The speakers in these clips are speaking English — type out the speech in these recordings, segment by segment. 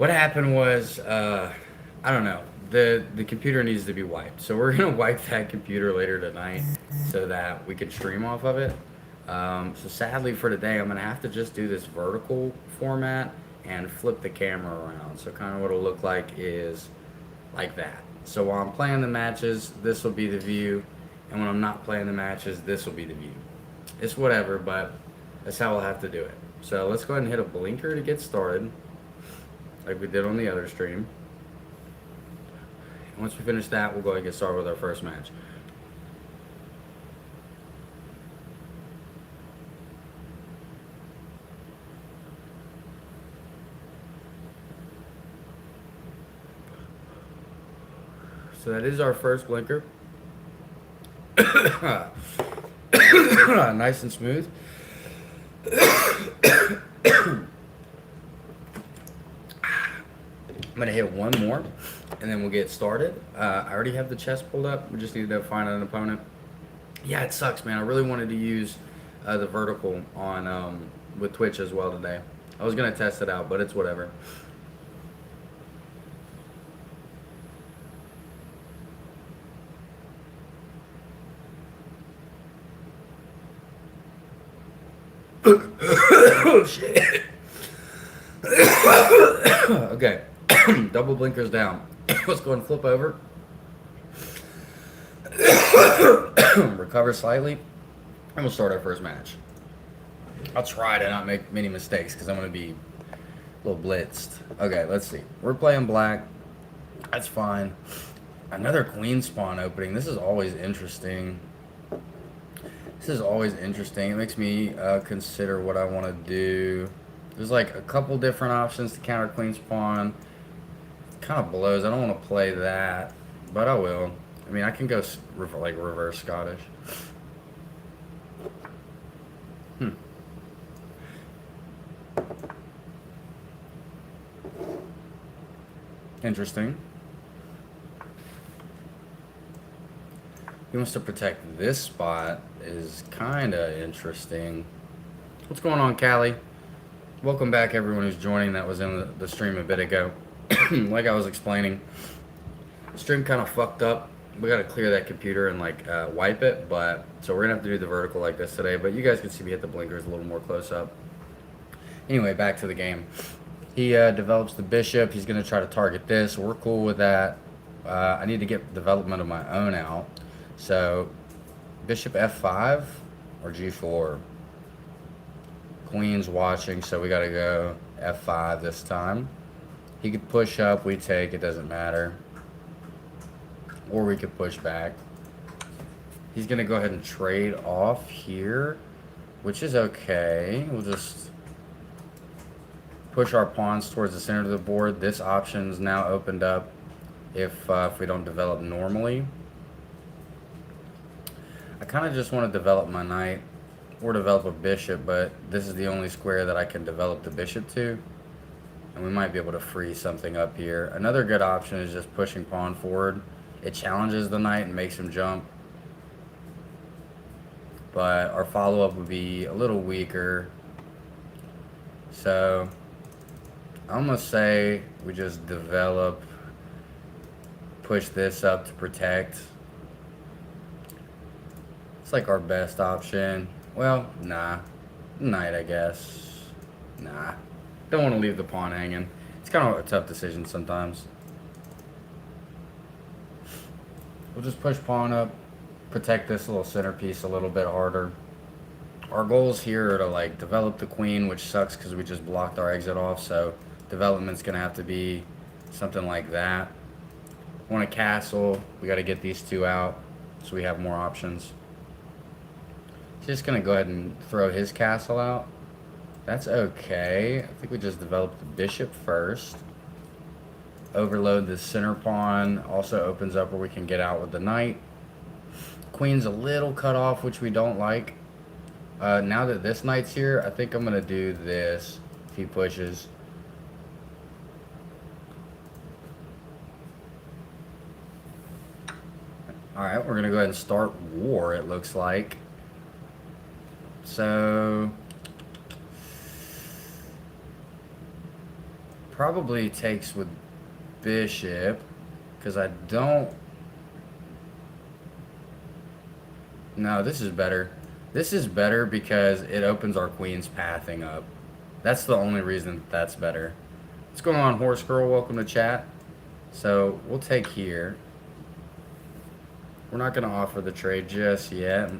What happened was, I don't know. The computer needs to be wiped, so we're gonna wipe that computer later tonight so that we can stream off of it. So sadly for today, I'm gonna have to just do this vertical format and flip the camera around. So kind of what it'll look like is like that. So while I'm playing the matches, this will be the view, and when I'm not playing the matches, this will be the view. It's whatever, but that's how I'll have to do it. So let's go ahead and hit a blinker to get started, like we did on the other stream. And once we finish that, we'll go ahead and get started with our first match. So that is our first blinker. Nice and smooth. I'm gonna hit one more, and then we'll get started. I already have the chest pulled up. We just need to find an opponent. Yeah, it sucks, man. I really wanted to use the vertical on with Twitch as well today. I was gonna test it out, but it's whatever. Oh shit. Okay. Double blinkers down. Let's go and flip over. Recover slightly. And we'll start our first match. I'll try to not make many mistakes because I'm going to be a little blitzed. Okay, let's see. We're playing black. That's fine. Another queen spawn opening. This is always interesting. It makes me consider what I want to do. There's like a couple different options to counter queen spawn. Kind of blows. I don't want to play that, but I will. I mean, I can go like reverse Scottish. Interesting. He wants to protect this spot. Is kind of interesting. What's going on, Callie? Welcome back, everyone who's joining that was in the stream a bit ago. Like I was explaining, the stream kind of fucked up. We got to clear that computer and like wipe it, but so we're gonna have to do the vertical like this today. But you guys can see me hit the blinkers a little more close up. Anyway, back to the game. He develops the bishop. He's gonna try to target this. We're cool with that. I need to get development of my own out. So bishop f5 or g4. Queen's watching, so we gotta go f5 this time. He could push up, we take, it doesn't matter. Or we could push back. He's gonna go ahead and trade off here, which is okay. We'll just push our pawns towards the center of the board. This option's now opened up if we don't develop normally. I kind of just want to develop my knight or develop a bishop, but this is the only square that I can develop the bishop to. And we might be able to free something up here. Another good option is just pushing pawn forward. It challenges the knight and makes him jump. But our follow-up would be a little weaker. So I'm going to say we just develop, push this up to protect. It's like our best option. Well, nah. Knight, I guess. Nah. Don't want to leave the pawn hanging. It's kind of a tough decision sometimes. We'll just push pawn up, protect this little centerpiece a little bit harder. Our goals here are to like develop the queen, which sucks because we just blocked our exit off, so development's gonna have to be something like that. Want a castle, we gotta get these two out so we have more options. He's just gonna go ahead and throw his castle out. That's okay. I think we just developed the bishop first. Overload the center pawn. Also opens up where we can get out with the knight. Queen's a little cut off, which we don't like. Now that this knight's here, I think I'm gonna do this if he pushes. Alright, we're gonna go ahead and start war, it looks like. So Probably takes with bishop, because I don't... No, this is better. This is better because it opens our queen's pathing up. That's the only reason that's better. What's going on, Horse Girl? Welcome to chat. So we'll take here. We're not going to offer the trade just yet.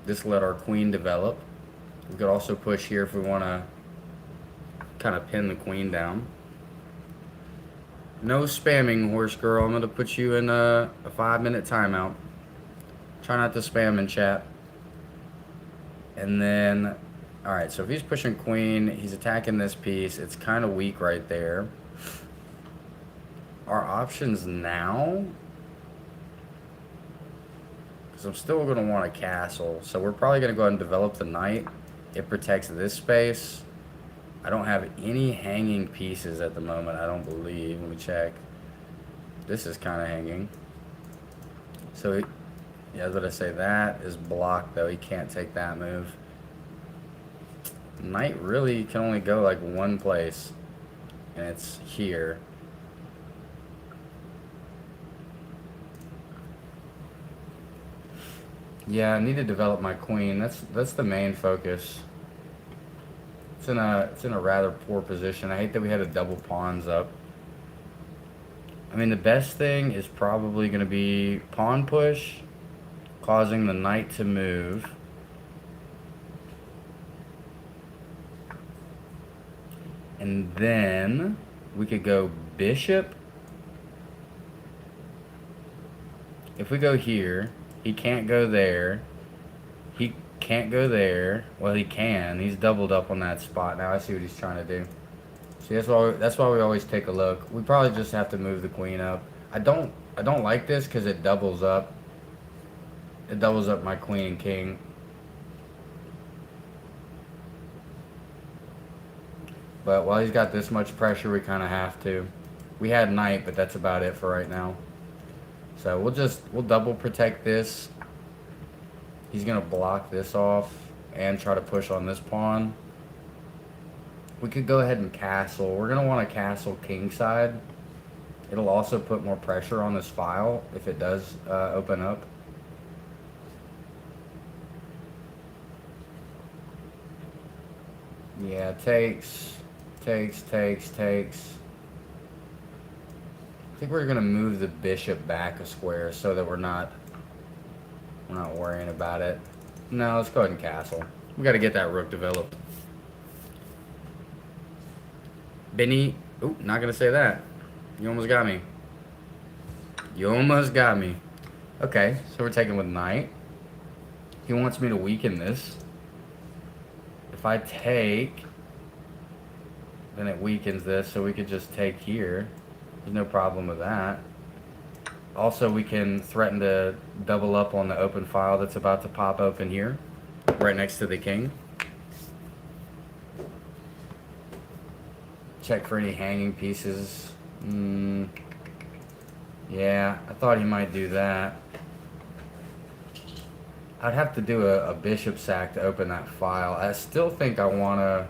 Just let our queen develop. We could also push here if we want to kind of pin the queen down. No spamming, Horse Girl. I'm going to put you in a 5-minute timeout. Try not to spam in chat. And then, alright, so if he's pushing queen, he's attacking this piece. It's kind of weak right there. Our options now, because I'm still going to want a castle. So we're probably going to go ahead and develop the knight. It protects this space. I don't have any hanging pieces at the moment, I don't believe. Let me check. This is kind of hanging. So, yeah, I was going to say that is blocked, though. He can't take that move. Knight really can only go, like, one place. And it's here. Yeah, I need to develop my queen. That's the main focus. It's in a rather poor position. I hate that we had to double pawns up. I mean, the best thing is probably going to be pawn push, causing the knight to move. And then we could go bishop. If we go here, he can't go there. He can't go there. Well, he can. He's doubled up on that spot. Now I see what he's trying to do. See, that's why we always take a look. We probably just have to move the queen up. I don't like this because it doubles up. It doubles up my queen and king. But while he's got this much pressure, we kind of have to. We had knight, but that's about it for right now. So we'll double protect this. He's going to block this off and try to push on this pawn. We could go ahead and castle. We're going to want to castle kingside. It'll also put more pressure on this file if it does open up. Yeah, takes. I think we're going to move the bishop back a square so that we're not worrying about it. No, let's go ahead and castle. We got to get that rook developed. Benny, ooh, not going to say that. You almost got me. You almost got me. Okay, so we're taking with knight. He wants me to weaken this. If I take, then it weakens this, so we could just take here. There's no problem with that. Also, we can threaten to double up on the open file that's about to pop open here, right next to the king. Check for any hanging pieces. Yeah, I thought he might do that. I'd have to do a bishop sack to open that file. I still think I want to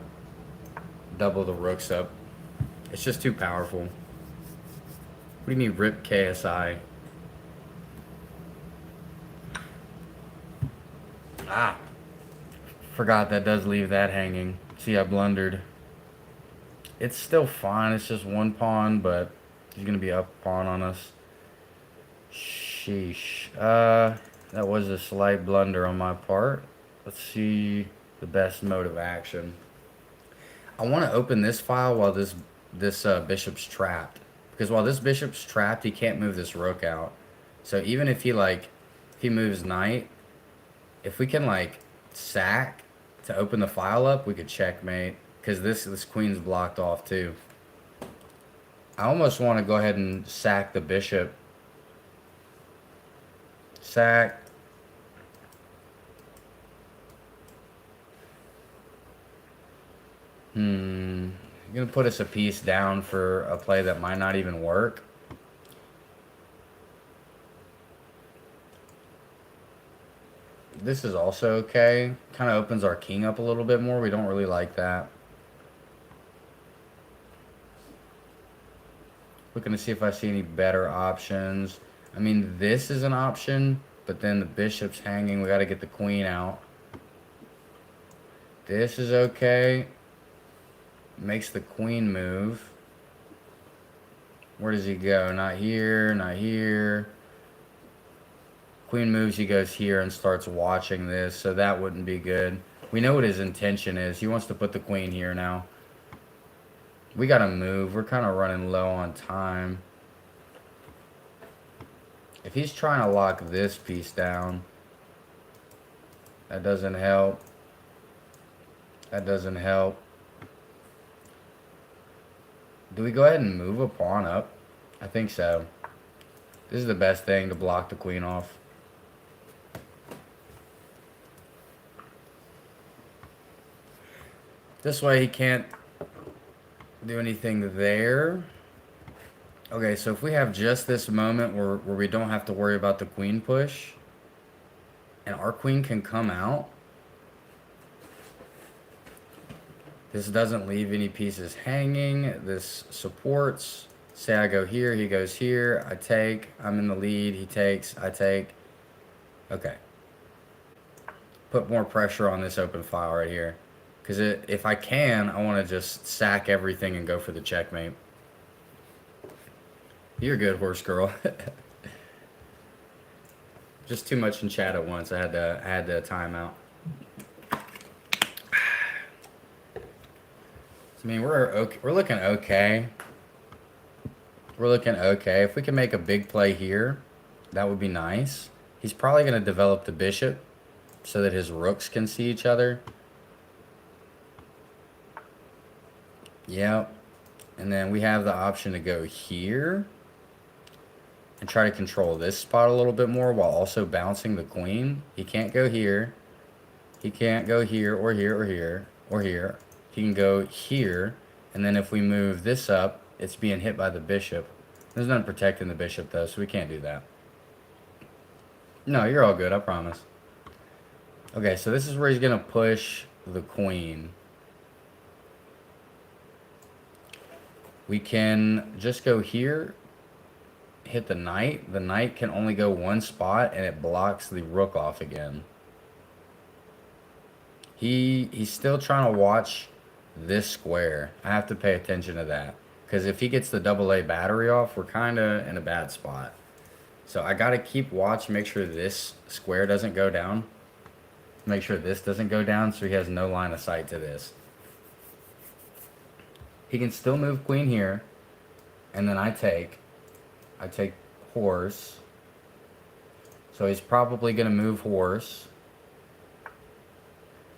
double the rooks up. It's just too powerful. What do you mean rip KSI? Ah, forgot that does leave that hanging. See, I blundered. It's still fine. It's just one pawn, but he's going to be up a pawn on us. Sheesh. That was a slight blunder on my part. Let's see the best mode of action. I want to open this file while this bishop's trapped. Because while this bishop's trapped, he can't move this rook out. So even if he moves knight, if we can sack to open the file up, we could checkmate. Because this queen's blocked off too. I almost want to go ahead and sack the bishop. Sack. You're going to put us a piece down for a play that might not even work. This is also okay. Kind of opens our king up a little bit more. We don't really like that. Looking to see if I see any better options. I mean, this is an option, but then the bishop's hanging. We got to get the queen out. This is okay. Makes the queen move. Where does he go? Not here, not here. Queen moves, he goes here and starts watching this, so that wouldn't be good. We know what his intention is. He wants to put the queen here now. We gotta move. We're kind of running low on time. If he's trying to lock this piece down, that doesn't help. That doesn't help. Do we go ahead and move a pawn up? I think so. This is the best thing to block the queen off. This way he can't do anything there. Okay, so if we have just this moment where we don't have to worry about the queen push, and our queen can come out, this doesn't leave any pieces hanging. This supports. Say I go here, he goes here, I take, I'm in the lead, he takes, I take. Okay. Put more pressure on this open file right here. Because if I can, I want to just sack everything and go for the checkmate. You're good, horse girl. Just too much in chat at once. I had to time out. I mean, we're looking okay. We're looking okay. If we can make a big play here, that would be nice. He's probably going to develop the bishop so that his rooks can see each other. Yep. And then we have the option to go here and try to control this spot a little bit more while also bouncing the queen. He can't go here. He can't go here or here or here or here. He can go here. And then if we move this up, it's being hit by the bishop. There's none protecting the bishop though, so we can't do that. No, you're all good, I promise. Okay, so this is where he's going to push the queen. We can just go here, hit the knight. The knight can only go one spot, and it blocks the rook off again. He's still trying to watch this square. I have to pay attention to that. Because if he gets the AA battery off, we're kind of in a bad spot. So I got to keep watch, make sure this square doesn't go down. Make sure this doesn't go down so he has no line of sight to this. He can still move queen here. And then I take horse. So he's probably going to move horse.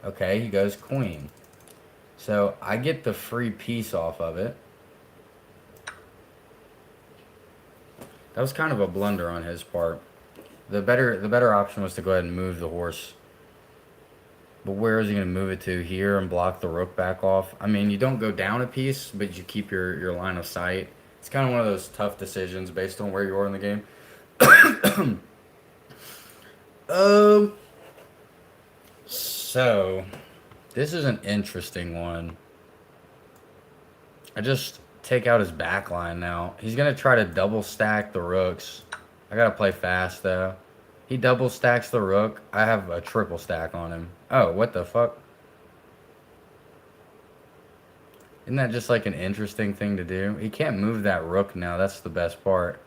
Okay, he goes queen. So I get the free piece off of it. That was kind of a blunder on his part. The better option was to go ahead and move the horse. But where is he going to move it to? Here and block the rook back off? I mean, you don't go down a piece, but you keep your line of sight. It's kind of one of those tough decisions based on where you are in the game. So, this is an interesting one. I just take out his back line now. He's going to try to double stack the rooks. I got to play fast, though. He double stacks the rook. I have a triple stack on him. Oh, what the fuck? Isn't that just like an interesting thing to do? He can't move that rook now. That's the best part.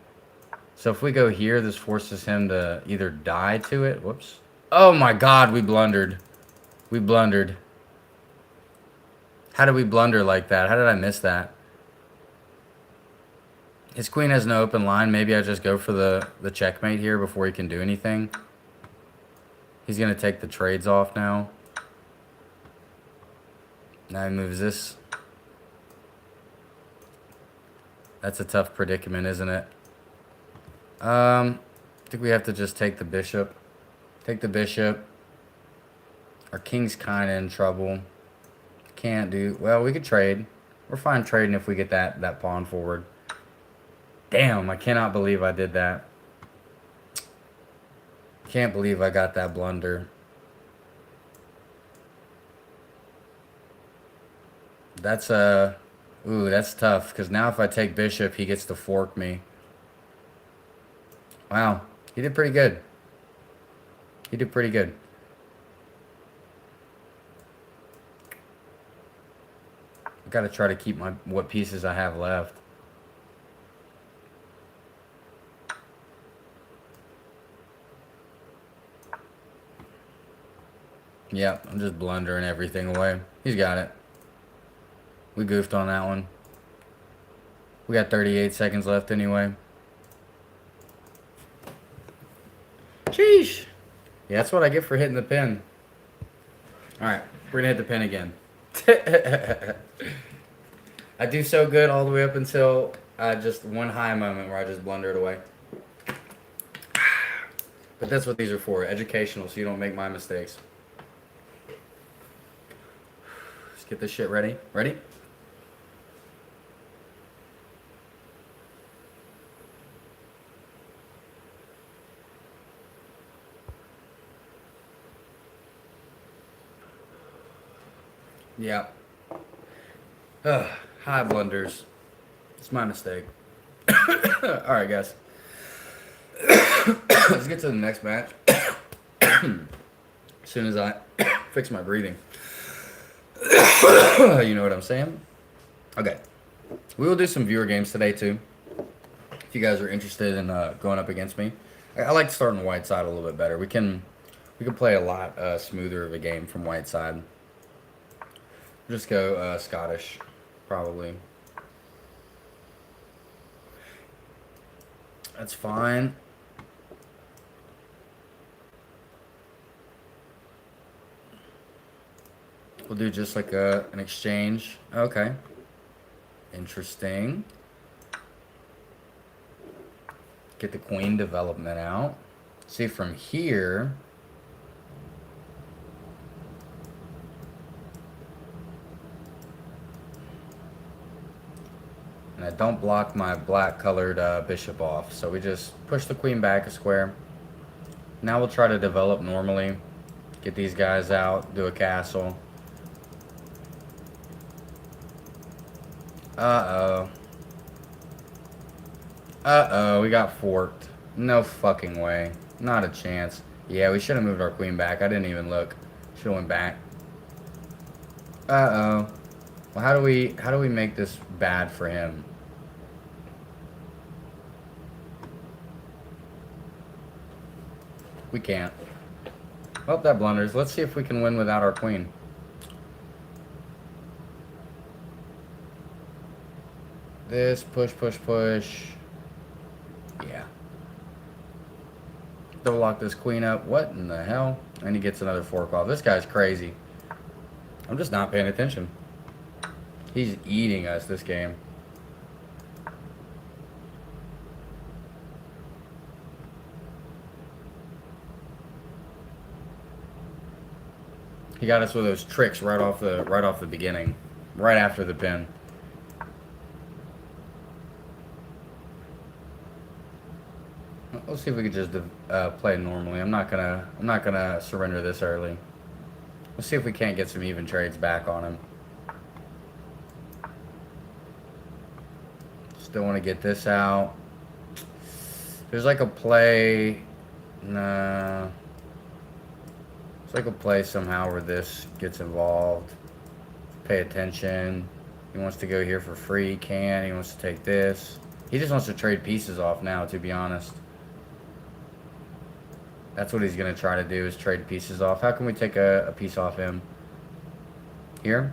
So if we go here, this forces him to either die to it. Whoops. Oh my god, we blundered. We blundered. How did we blunder like that? How did I miss that? His queen has no open line. Maybe I just go for the checkmate here before he can do anything. He's going to take the trades off now. Now he moves this. That's a tough predicament, isn't it? I think we have to just take the bishop. Take the bishop. Our king's kind of in trouble. Can't do... Well, we could trade. We're fine trading if we get that pawn forward. Damn, I cannot believe I did that. Can't believe I got that blunder. That's Ooh, that's tough, because now if I take bishop, he gets to fork me. Wow, he did pretty good. He did pretty good. I gotta try to keep my what pieces I have left. Yep, I'm just blundering everything away. He's got it. We goofed on that one. We got 38 seconds left anyway. Sheesh. Yeah, that's what I get for hitting the pin. Alright, we're gonna hit the pin again. I do so good all the way up until just one high moment where I just blunder it away. But that's what these are for, educational, so you don't make my mistakes. Let's get this shit ready. Ready? Yeah. High blunders. It's my mistake. Alright, guys. Let's get to the next match. As soon as I fix my breathing. You know what I'm saying? Okay. We will do some viewer games today, too. If you guys are interested in going up against me. I like starting white side a little bit better. We can play a lot smoother of a game from white side. Just go Scottish, probably. That's fine. We'll do just like an exchange. Okay. Interesting. Get the queen development out. See from here. And I don't block my black colored bishop off. So we just push the queen back a square. Now we'll try to develop normally. Get these guys out. Do a castle. Uh-oh. Uh-oh. We got forked. No fucking way. Not a chance. Yeah, we should have moved our queen back. I didn't even look. Should have went back. Uh-oh. Well, how do we make this bad for him? We can't. Well, that blunders. Let's see if we can win without our queen. This, push, push, push. Yeah. Double lock this queen up. What in the hell? And he gets another fork off. This guy's crazy. I'm just not paying attention. He's eating us this game. He got us with those tricks right off the beginning, right after the pin. Let's see if we could just play normally. I'm not gonna surrender this early. Let's see if we can't get some even trades back on him. Still want to get this out. There's like a play. Nah. It's like a play somehow where this gets involved. Pay attention. He wants to go here for free. Can. He wants to take this. He just wants to trade pieces off now, to be honest. That's what he's going to try to do, is trade pieces off. How can we take a piece off him? Here.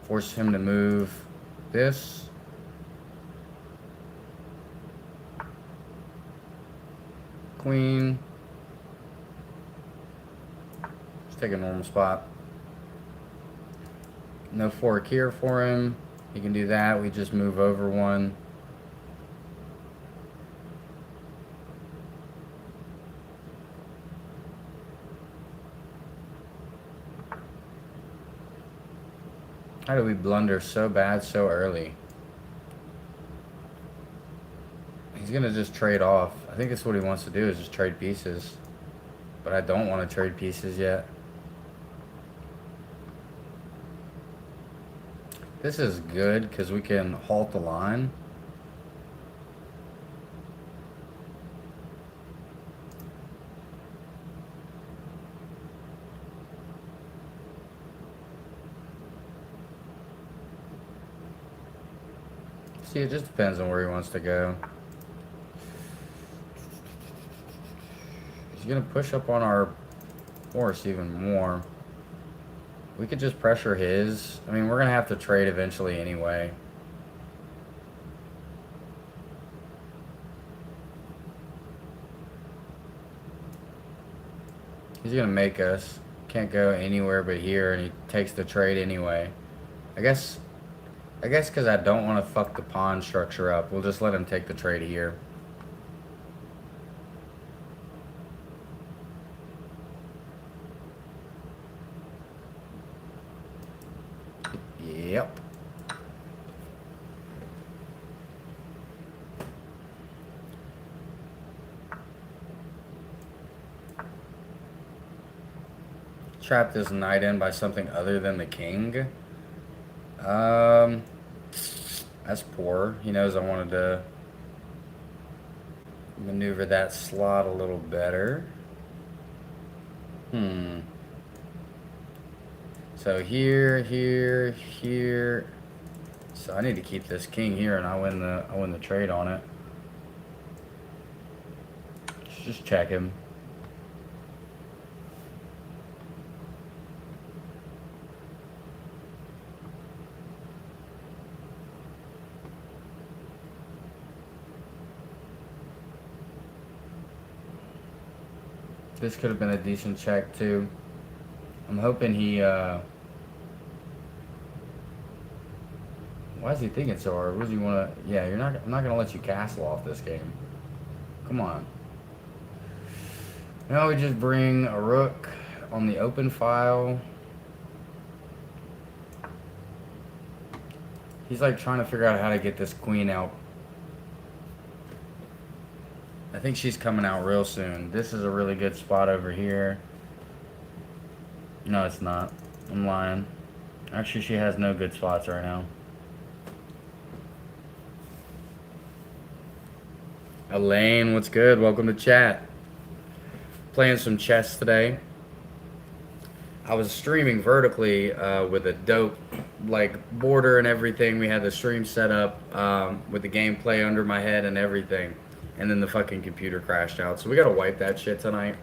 Force him to move this. Queen. Just take a normal spot. No fork here for him. He can do that. We just move over one. How do we blunder so bad so early? He's going to just trade off. I think that's what he wants to do, is just trade pieces. But I don't want to trade pieces yet. This is good because we can halt the line. See, it just depends on where he wants to go. He's gonna push up on our horse even more. We could just pressure his. I mean, we're gonna have to trade eventually anyway. He's gonna make us. Can't go anywhere but here, and he takes the trade anyway. I guess because I don't want to fuck the pawn structure up, we'll just let him take the trade here. Yep. Trap this knight in by something other than the king. That's poor. He knows I wanted to maneuver that slot a little better. So here. So I need to keep this king here, and I win the trade on it. Just check him. This could have been a decent check too. I'm hoping he why is he thinking so hard? What does he want to? Yeah, I'm not gonna let you castle off this game. Come on. Now we just bring a rook on the open file. He's like trying to figure out how to get this queen out. I think she's coming out real soon. This is a really good spot over here. No, it's not. I'm lying. Actually, she has no good spots right now. Elaine, what's good? Welcome to chat. Playing some chess today. I was streaming vertically with a dope like border and everything. We had the stream set up with the gameplay under my head and everything. And then the fucking computer crashed out. So we gotta wipe that shit tonight.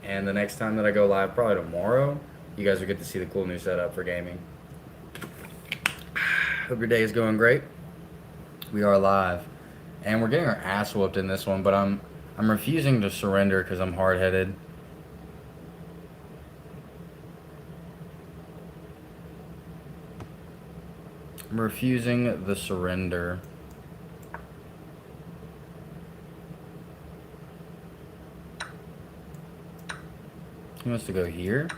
And the next time that I go live, probably tomorrow, you guys will get to see the cool new setup for gaming. Hope your day is going great. We are live. And we're getting our ass whooped in this one, but I'm refusing to surrender because I'm hard-headed. I'm refusing the surrender. He wants to go here.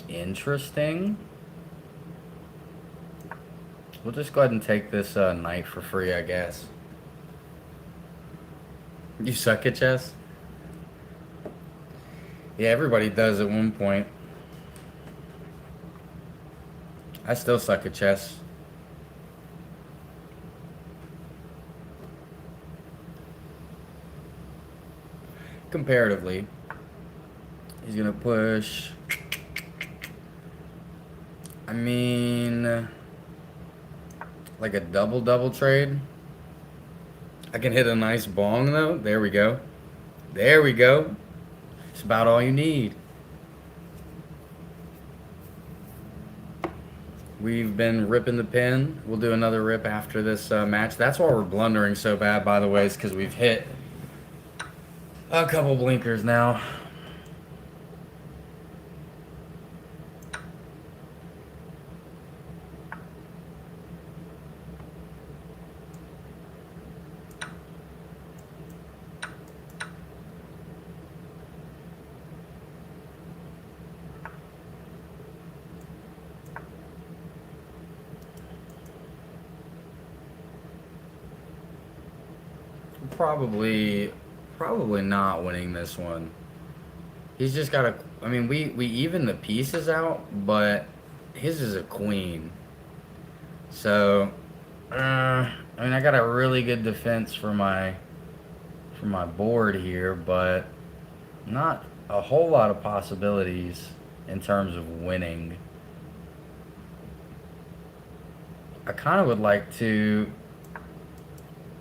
Interesting. We'll just go ahead and take this knight for free, I guess. You suck at chess? Yeah, everybody does at one point. I still suck at chess. Comparatively. He's gonna push. I mean, like a double trade. I can hit a nice bong though. There we go. There we go. It's about all you need. We've been ripping the pin. We'll do another rip after this match. That's why we're blundering so bad, by the way, is because we've hit a couple blinkers now. Probably not winning this one. He's just got to, I mean, we even the pieces out, but his is a queen. So, I mean, I got a really good defense for my board here, but not a whole lot of possibilities in terms of winning. I kind of would like to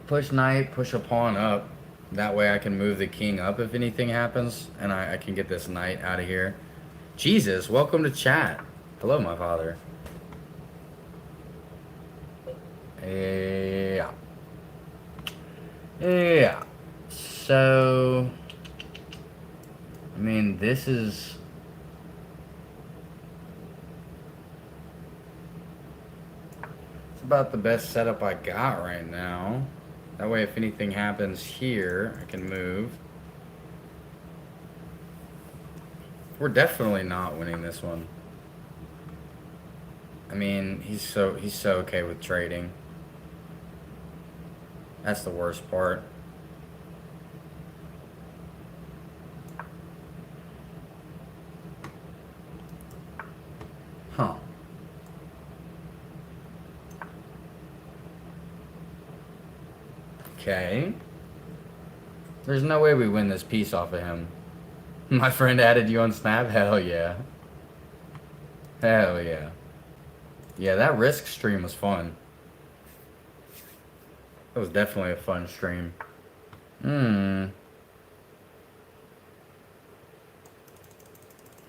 push knight, push a pawn up. That way I can move the king up if anything happens, and I can get this knight out of here. Jesus, welcome to chat. Hello, my father. Yeah. Yeah. So, I mean, this is... It's about the best setup I got right now. That way, if anything happens here, I can move. We're definitely not winning this one. I mean, he's so okay with trading. That's the worst part. Huh. Okay. There's no way we win this piece off of him. My friend added you on Snap? Hell yeah. Hell yeah. Yeah, that Risk stream was fun. It was definitely a fun stream.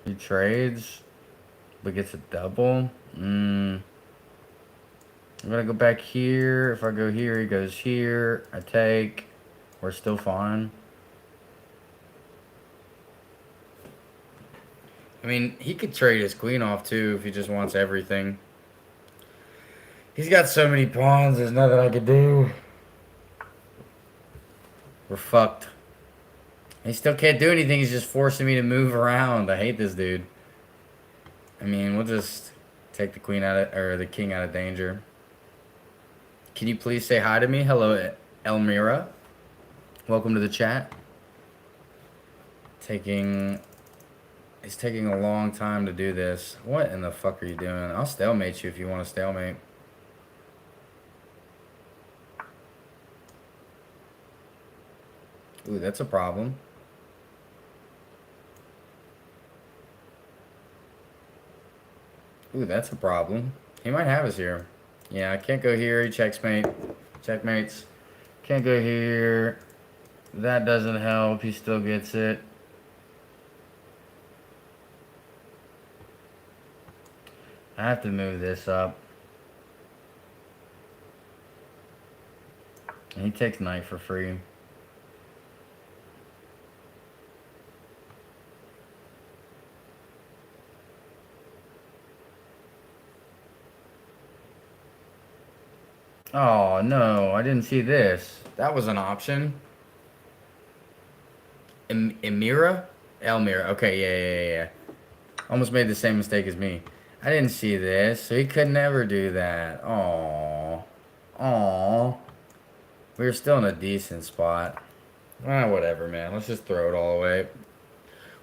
He trades, but gets a double. I'm gonna go back here. If I go here, he goes here. I take. We're still fine. I mean, he could trade his queen off too if he just wants everything. He's got so many pawns, there's nothing I could do. We're fucked. He still can't do anything, he's just forcing me to move around. I hate this dude. I mean, we'll just take the queen out of, or the king out of danger. Can you please say hi to me? Hello, Elmira. Welcome to the chat. It's taking a long time to do this. What in the fuck are you doing? I'll stalemate you if you want to stalemate. Ooh, that's a problem. Ooh, that's a problem. He might have us here. Yeah, I can't go here. He checkmate. Checkmates. Can't go here. That doesn't help. He still gets it. I have to move this up. And he takes knight for free. Oh, no. I didn't see this. That was an option. Elmira? Okay, yeah. Almost made the same mistake as me. I didn't see this, so he could never do that. Aww. We were still in a decent spot. Whatever, man. Let's just throw it all away.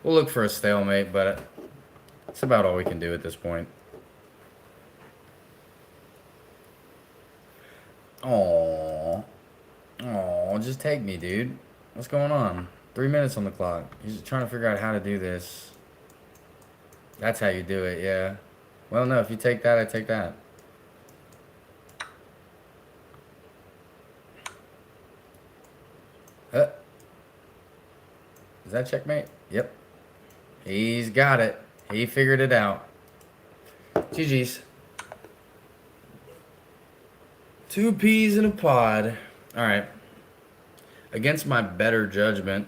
We'll look for a stalemate, but it's about all we can do at this point. Aww, just take me, dude. What's going on? 3 minutes on the clock. He's just trying to figure out how to do this. That's how you do it, yeah. Well, no, if you take that, I take that. Is that checkmate? Yep. He's got it. He figured it out. GG's. 2 peas in a pod. Alright. Against my better judgment,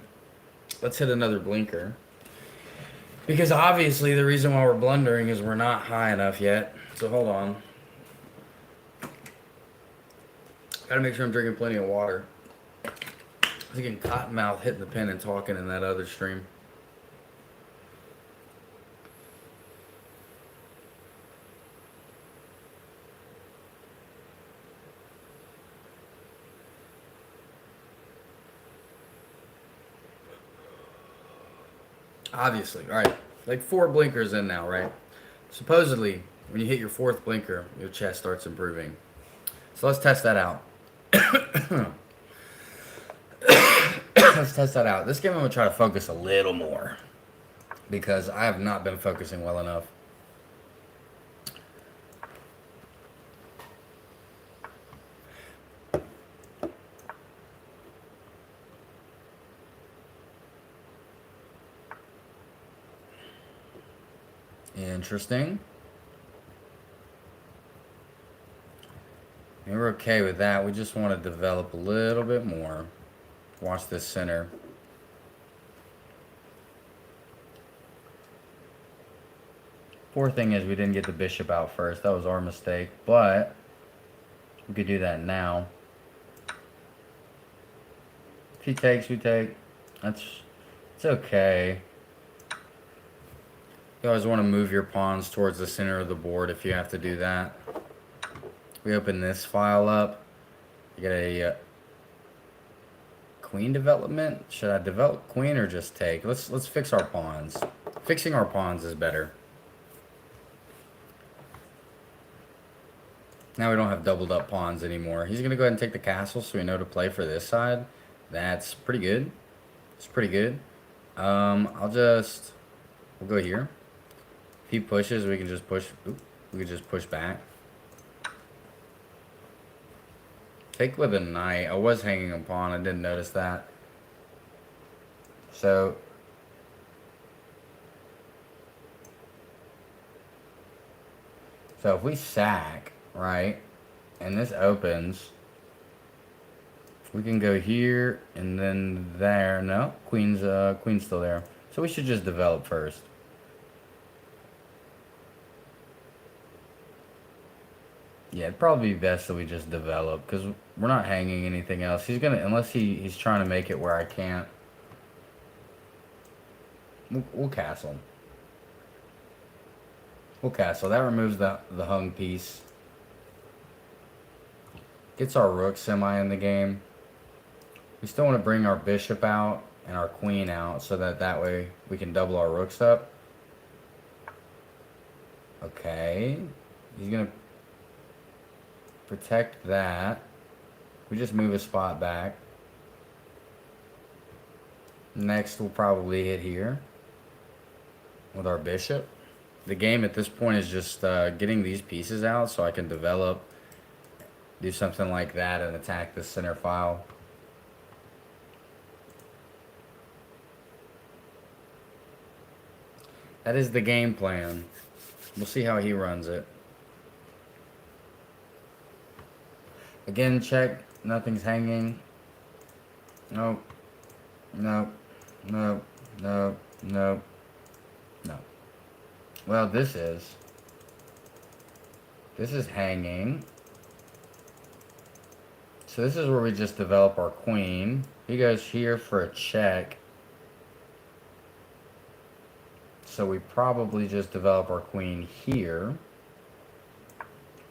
let's hit another blinker. Because obviously the reason why we're blundering is we're not high enough yet. So hold on. Gotta make sure I'm drinking plenty of water. I was getting cottonmouth hitting the pen and talking in that other stream. Obviously, alright. Like 4 blinkers in now, right? Supposedly, When you hit your fourth blinker, your chest starts improving. So let's test that out. Let's test that out. This game I'm going to try to focus a little more because I have not been focusing well enough. Interesting. And we're okay with that. We just want to develop a little bit more. Watch this center. Poor thing is we didn't get the bishop out first. That was our mistake. But we could do that now. If he takes, we take. It's okay. You always want to move your pawns towards the center of the board if you have to do that. We open this file up. You get a queen development. Should I develop queen or just take? Let's fix our pawns. Fixing our pawns is better. Now we don't have doubled up pawns anymore. He's gonna go ahead and take the castle, so we know to play for this side. That's pretty good. It's pretty good. We'll go here. If he pushes, we can just push. We can just push back. Take with a knight. I was hanging a pawn. I didn't notice that. So if we sack, right, and this opens, we can go here and then there. No, queen's still there. So we should just develop first. Yeah, it'd probably be best that we just develop because we're not hanging anything else. He's gonna, unless he's trying to make it where I can't. We'll castle. We'll castle. That removes the hung piece. Gets our rook semi in the game. We still want to bring our bishop out and our queen out so that way we can double our rooks up. Okay. He's gonna protect that. We just move a spot back. Next, we'll probably hit here with our bishop. The game at this point is just getting these pieces out so I can develop, do something like that, and attack the center file. That is the game plan. We'll see how he runs it. Again, check. Nothing's hanging. Nope. Nope. Nope. Nope. Nope. No. Well, this is hanging. So this is where we just develop our queen. He goes here for a check. So we probably just develop our queen here.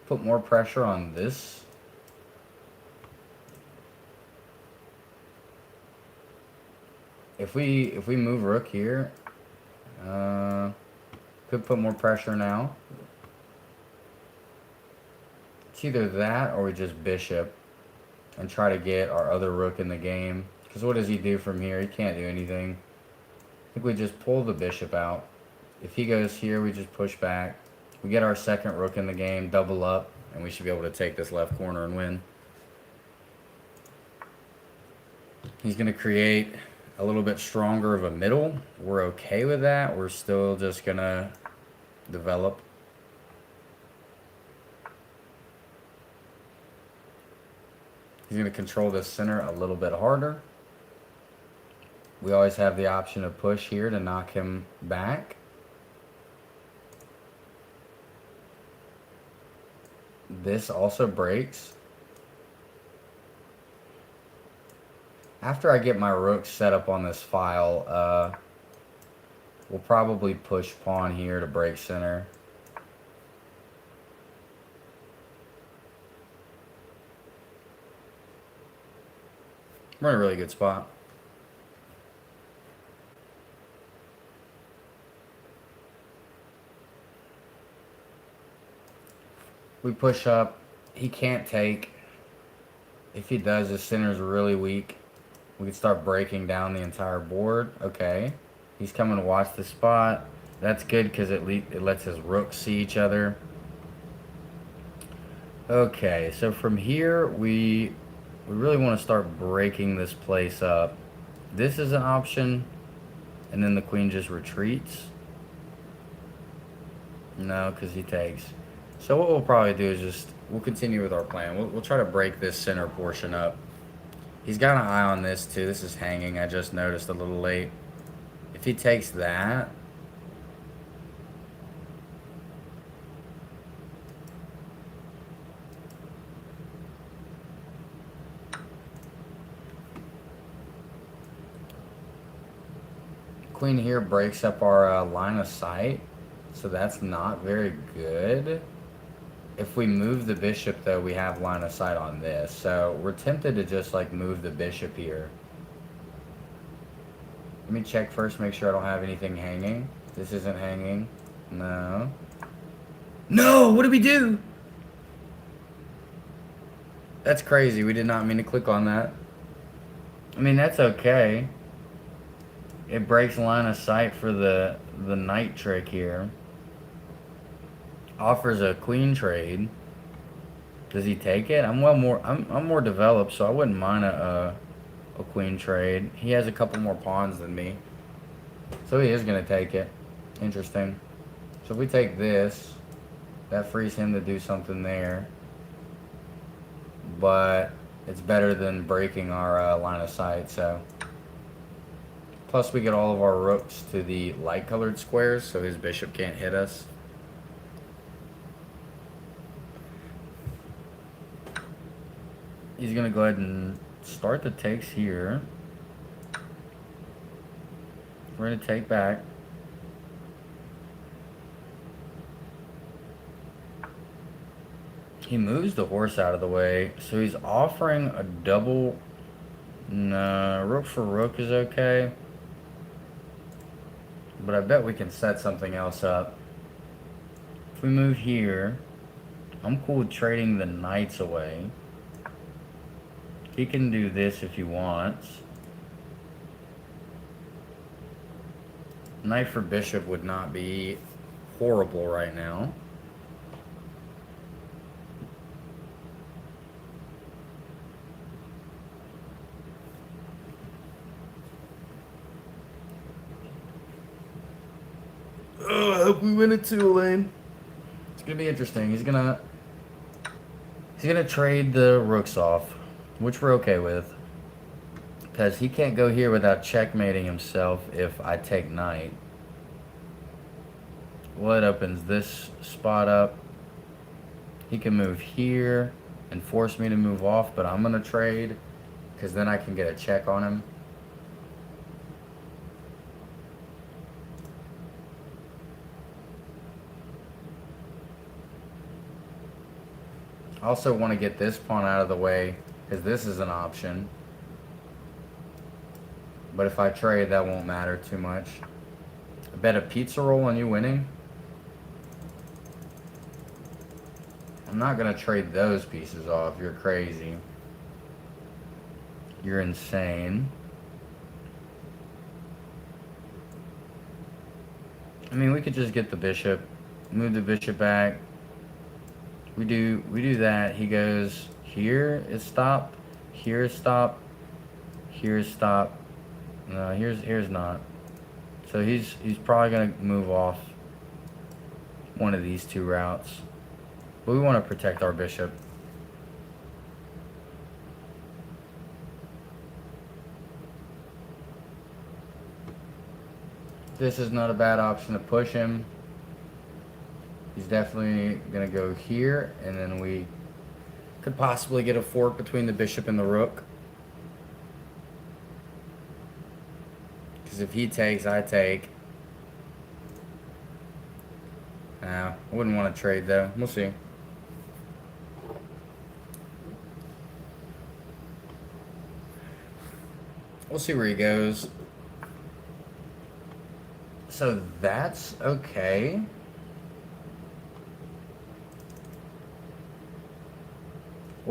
Put more pressure on this. If we move rook here, could put more pressure now. It's either that or we just bishop and try to get our other rook in the game. Because what does he do from here? He can't do anything. I think we just pull the bishop out. If he goes here, we just push back. We get our second rook in the game, double up, and we should be able to take this left corner and win. He's going to create a little bit stronger of a middle. We're okay with that. We're still just going to develop. He's going to control the center a little bit harder. We always have the option of push here to knock him back. This also breaks. After I get my rook set up on this file, we'll probably push pawn here to break center. We're in a really good spot. We push up. He can't take. If he does, his center's really weak. We can start breaking down the entire board. Okay. He's coming to watch the spot. That's good because it lets his rooks see each other. Okay, so from here, we really want to start breaking this place up. This is an option, and then the queen just retreats. No, because he takes. So what we'll probably do is we'll continue with our plan. We'll try to break this center portion up. He's got an eye on this too. This is hanging. I just noticed a little late. If he takes that, queen here breaks up our line of sight, so that's not very good. If we move the bishop, though, we have line of sight on this, so we're tempted to just like move the bishop here. Let me check first, make sure I don't have anything hanging. This isn't hanging. No. No! What did we do? That's crazy. We did not mean to click on that. I mean, that's okay. It breaks line of sight for the knight trick here. Offers a queen trade. Does he take it? I'm more developed, so I wouldn't mind a queen trade. He has a couple more pawns than me, so he is gonna take it. Interesting. So if we take this, that frees him to do something there, but it's better than breaking our line of sight. So plus we get all of our rooks to the light colored squares, so his bishop can't hit us. He's gonna go ahead and start the takes here. We're gonna take back. He moves the horse out of the way, so he's offering a double. No, rook for rook is okay, but I bet we can set something else up. If we move here, I'm cool with trading the knights away. He can do this if he wants. Knight for bishop would not be horrible right now. I hope we win it too, Elaine. It's gonna be interesting. He's gonna trade the rooks off, which we're okay with, because he can't go here without checkmating himself if I take knight. Well, it opens this spot up. He can move here and force me to move off, but I'm gonna trade because then I can get a check on him. I also want to get this pawn out of the way because this is an option. But if I trade, that won't matter too much. I bet a pizza roll on you winning. I'm not going to trade those pieces off. You're crazy. You're insane. I mean, we could just get the bishop, move the bishop back. We do that. He goes here is stop, here is stop, here is stop. No, here's not. So he's probably gonna move off one of these two routes. But we want to protect our bishop. This is not a bad option to push him. He's definitely going to go here, and then we could possibly get a fork between the bishop and the rook. Because if he takes, I take. I wouldn't want to trade, though. We'll see. We'll see where he goes. So that's okay.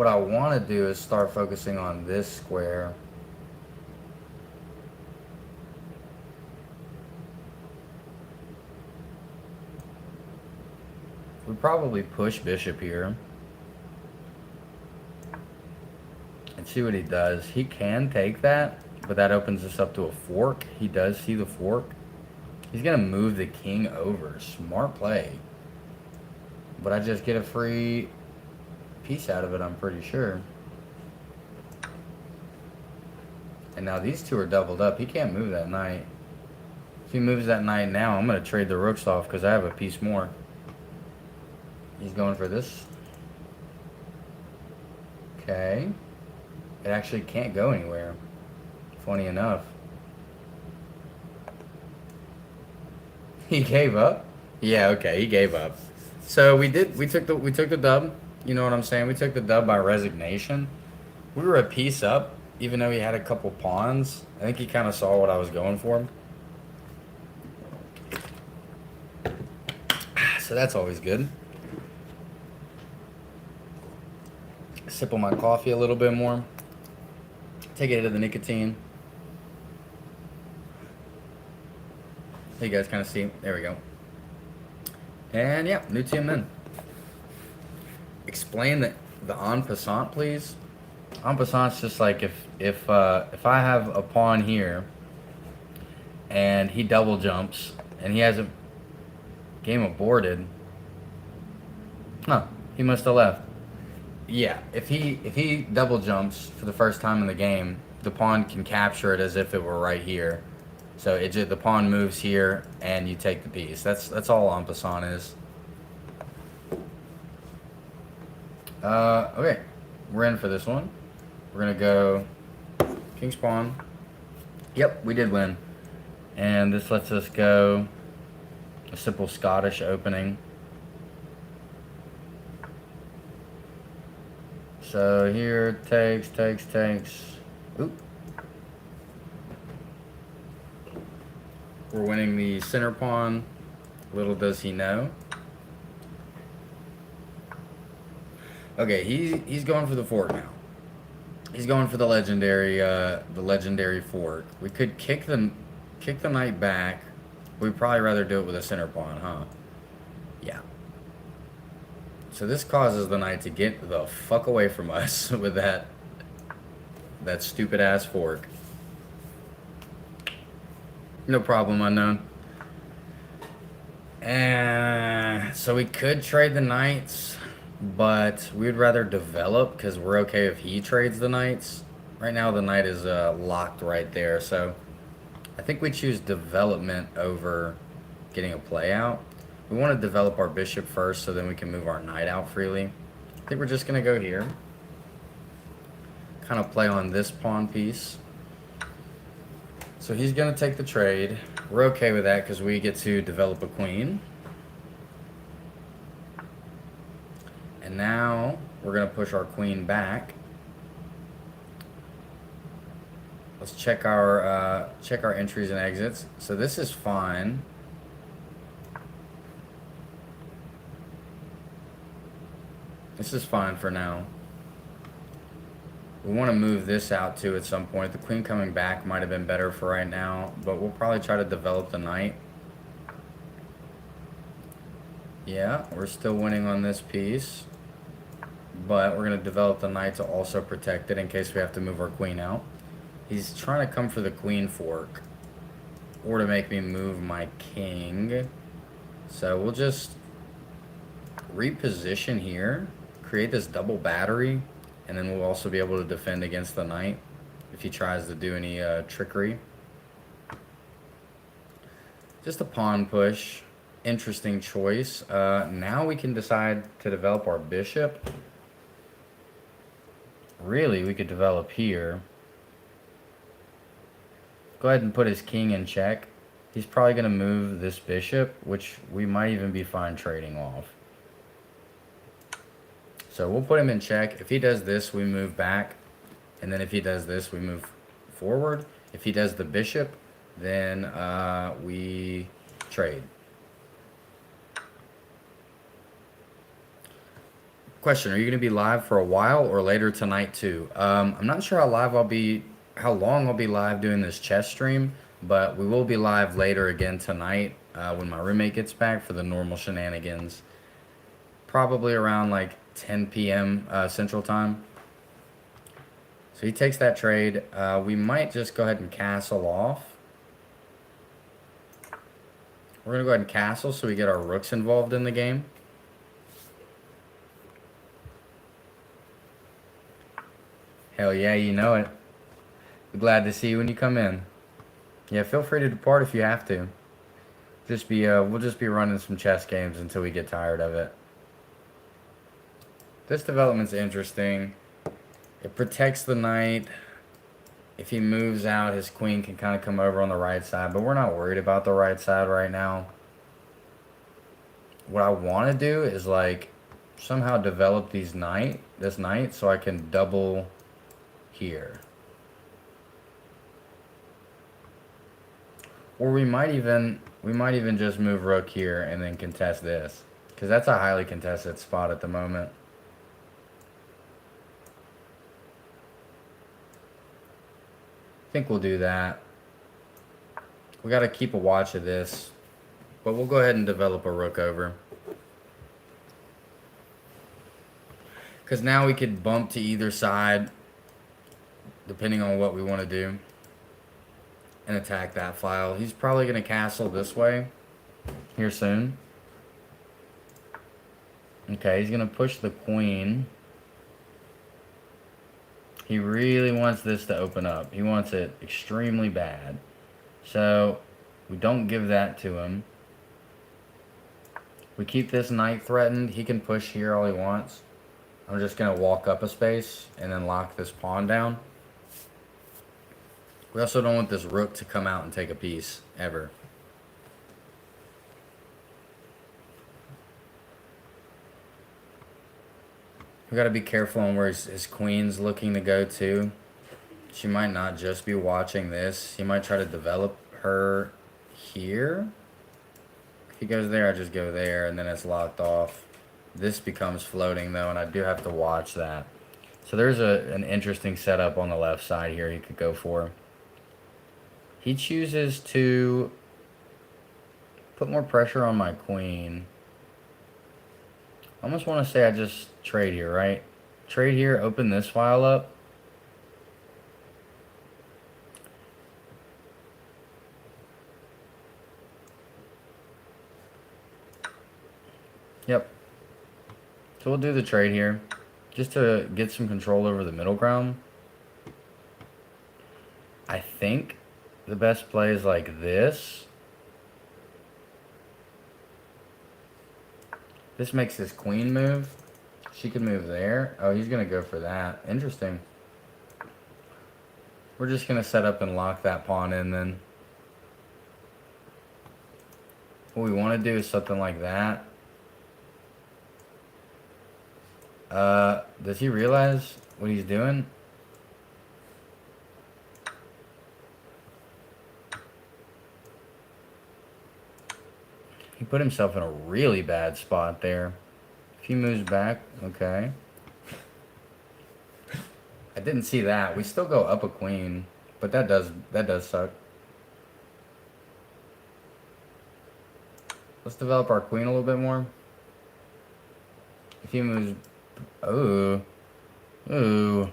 what I want to do is start focusing on this square. We probably push bishop here and see what he does. He can take that, but that opens us up to a fork. He does see the fork. He's gonna move the king over. Smart play. But I just get a free piece out of it, I'm pretty sure. And now these two are doubled up. He can't move that knight. If he moves that knight now, I'm gonna trade the rooks off because I have a piece more. He's going for this. Okay. It actually can't go anywhere. Funny enough. He gave up? Yeah, okay, he gave up. So we took the dub. You know what I'm saying? We took the dub by resignation. We were a piece up, even though he had a couple pawns. I think he kind of saw what I was going for. So that's always good. Sip on my coffee a little bit more. Take a hit of the nicotine. You guys kind of see. There we go. And yeah, new team then. Explain the en passant, please. En passant's just like if I have a pawn here and he double jumps and he has a game aborted. Huh, he must have left. Yeah, if he double jumps for the first time in the game, the pawn can capture it as if it were right here. So the pawn moves here, and you take the piece. That's all en passant is. Okay, we're in for this one. We're gonna go king's pawn. Yep, we did win, and this lets us go a simple Scottish opening. So here takes. Oop. We're winning the center pawn. Little does he know. Okay, he's going for the fork now. He's going for the legendary fork. We could kick the knight back. We'd probably rather do it with a center pawn, huh? Yeah. So this causes the knight to get the fuck away from us with that stupid ass fork. No problem, unknown. And so we could trade the knights, but we'd rather develop because we're okay if he trades the knights. Right now the knight is locked right there, so I think we choose development over getting a play out. We want to develop our bishop first so then we can move our knight out freely. I think we're just going to go here. Kind of play on this pawn piece. So he's going to take the trade. We're okay with that because we get to develop a queen. And now we're going to push our queen back. Let's check our entries and exits. So this is fine. This is fine for now. We want to move this out too at some point. The queen coming back might have been better for right now, but we'll probably try to develop the knight. Yeah, we're still winning on this piece, but we're going to develop the knight to also protect it in case we have to move our queen out. He's trying to come for the queen fork or to make me move my king. So we'll just reposition here, create this double battery, and then we'll also be able to defend against the knight if he tries to do any trickery. Just a pawn push. Interesting choice. Now we can decide to develop our bishop. Really, we could develop here. Go ahead and put his king in check. He's probably going to move this bishop, which we might even be fine trading off. So we'll put him in check. If he does this, we move back. And then if he does this, we move forward. If he does the bishop, then we trade. Question: Are you going to be live for a while or later tonight too? I'm not sure how long I'll be live doing this chess stream, but we will be live later again tonight when my roommate gets back for the normal shenanigans. Probably around like 10 p.m. Central Time. So he takes that trade. We might just go ahead and castle off. We're going to go ahead and castle so we get our rooks involved in the game. Hell yeah, you know it. Glad to see you when you come in. Yeah, feel free to depart if you have to. We'll just be running some chess games until we get tired of it. This development's interesting. It protects the knight. If he moves out, his queen can kind of come over on the right side, but we're not worried about the right side right now. What I want to do is like somehow develop this knight so I can double here. Or we might even just move rook here and then contest this, because that's a highly contested spot at the moment. I think we'll do that. We got to keep a watch of this, but we'll go ahead and develop a rook over. Because now we could bump to either side, depending on what we want to do, and attack that file. He's probably going to castle this way here soon. Okay, he's going to push the queen. He really wants this to open up. He wants it extremely bad. So we don't give that to him. We keep this knight threatened. He can push here all he wants. I'm just going to walk up a space and then lock this pawn down. We also don't want this rook to come out and take a piece, ever. We got to be careful on where his queen's looking to go to. She might not just be watching this. He might try to develop her here. If he goes there, I just go there, and then it's locked off. This becomes floating, though, and I do have to watch that. So there's an interesting setup on the left side here he could go for. He chooses to put more pressure on my queen. I almost want to say I just trade here, right? Trade here, open this file up. Yep. So we'll do the trade here, just to get some control over the middle ground. I think the best play is like this. This makes his queen move. She can move there. Oh, he's going to go for that. Interesting. We're just going to set up and lock that pawn in then. What we want to do is something like that. Does he realize what he's doing? He put himself in a really bad spot there. If he moves back, okay. I didn't see that. We still go up a queen, but that does suck. Let's develop our queen a little bit more. If he moves, ooh. So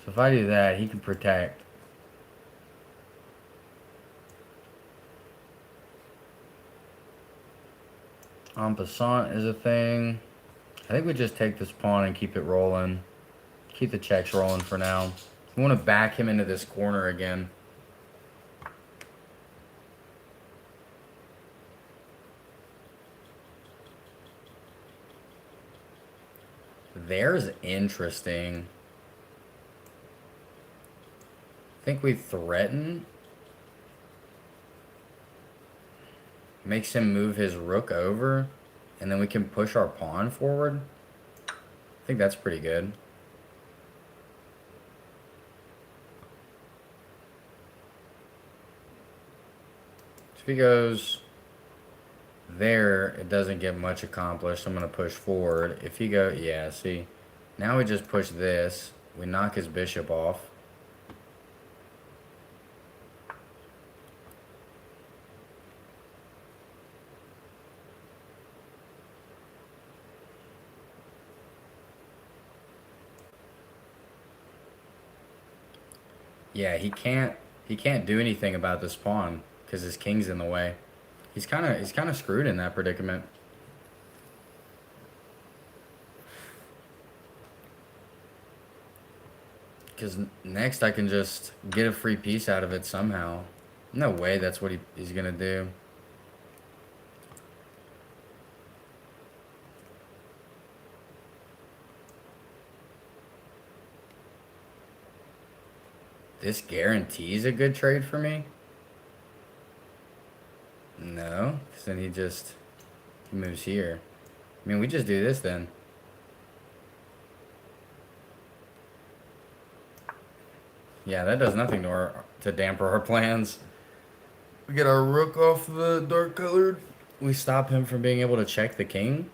if I do that, he can protect. En passant is a thing. I think we just take this pawn and keep it rolling. Keep the checks rolling for now. We want to back him into this corner again. There's interesting. I think we threaten. Makes him move his rook over, and then we can push our pawn forward. I think that's pretty good. So if he goes There, it doesn't get much accomplished. I'm going to push forward. If he go, yeah, see. Now we just push this. We knock his bishop off. Yeah, he can't do anything about this pawn because his king's in the way. He's kind of screwed in that predicament. Because next I can just get a free piece out of it somehow. No way that's what he's going to do. This guarantees a good trade for me? No, because then he moves here. I mean, we just do this then. Yeah, that does nothing to damper our plans. We get our rook off the dark colored. We stop him from being able to check the king.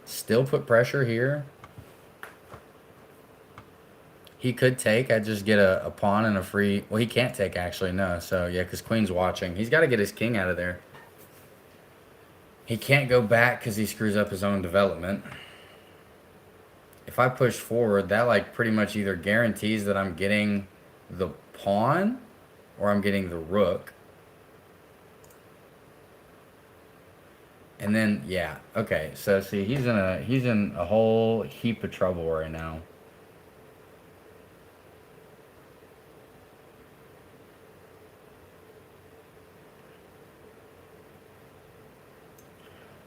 Still put pressure here. He could take. I'd just get a pawn and a free... Well, he can't take, actually, no. So, yeah, because queen's watching. He's got to get his king out of there. He can't go back because he screws up his own development. If I push forward, that, like, pretty much either guarantees that I'm getting the pawn or I'm getting the rook. And then, yeah, okay. So, see, he's in a whole heap of trouble right now.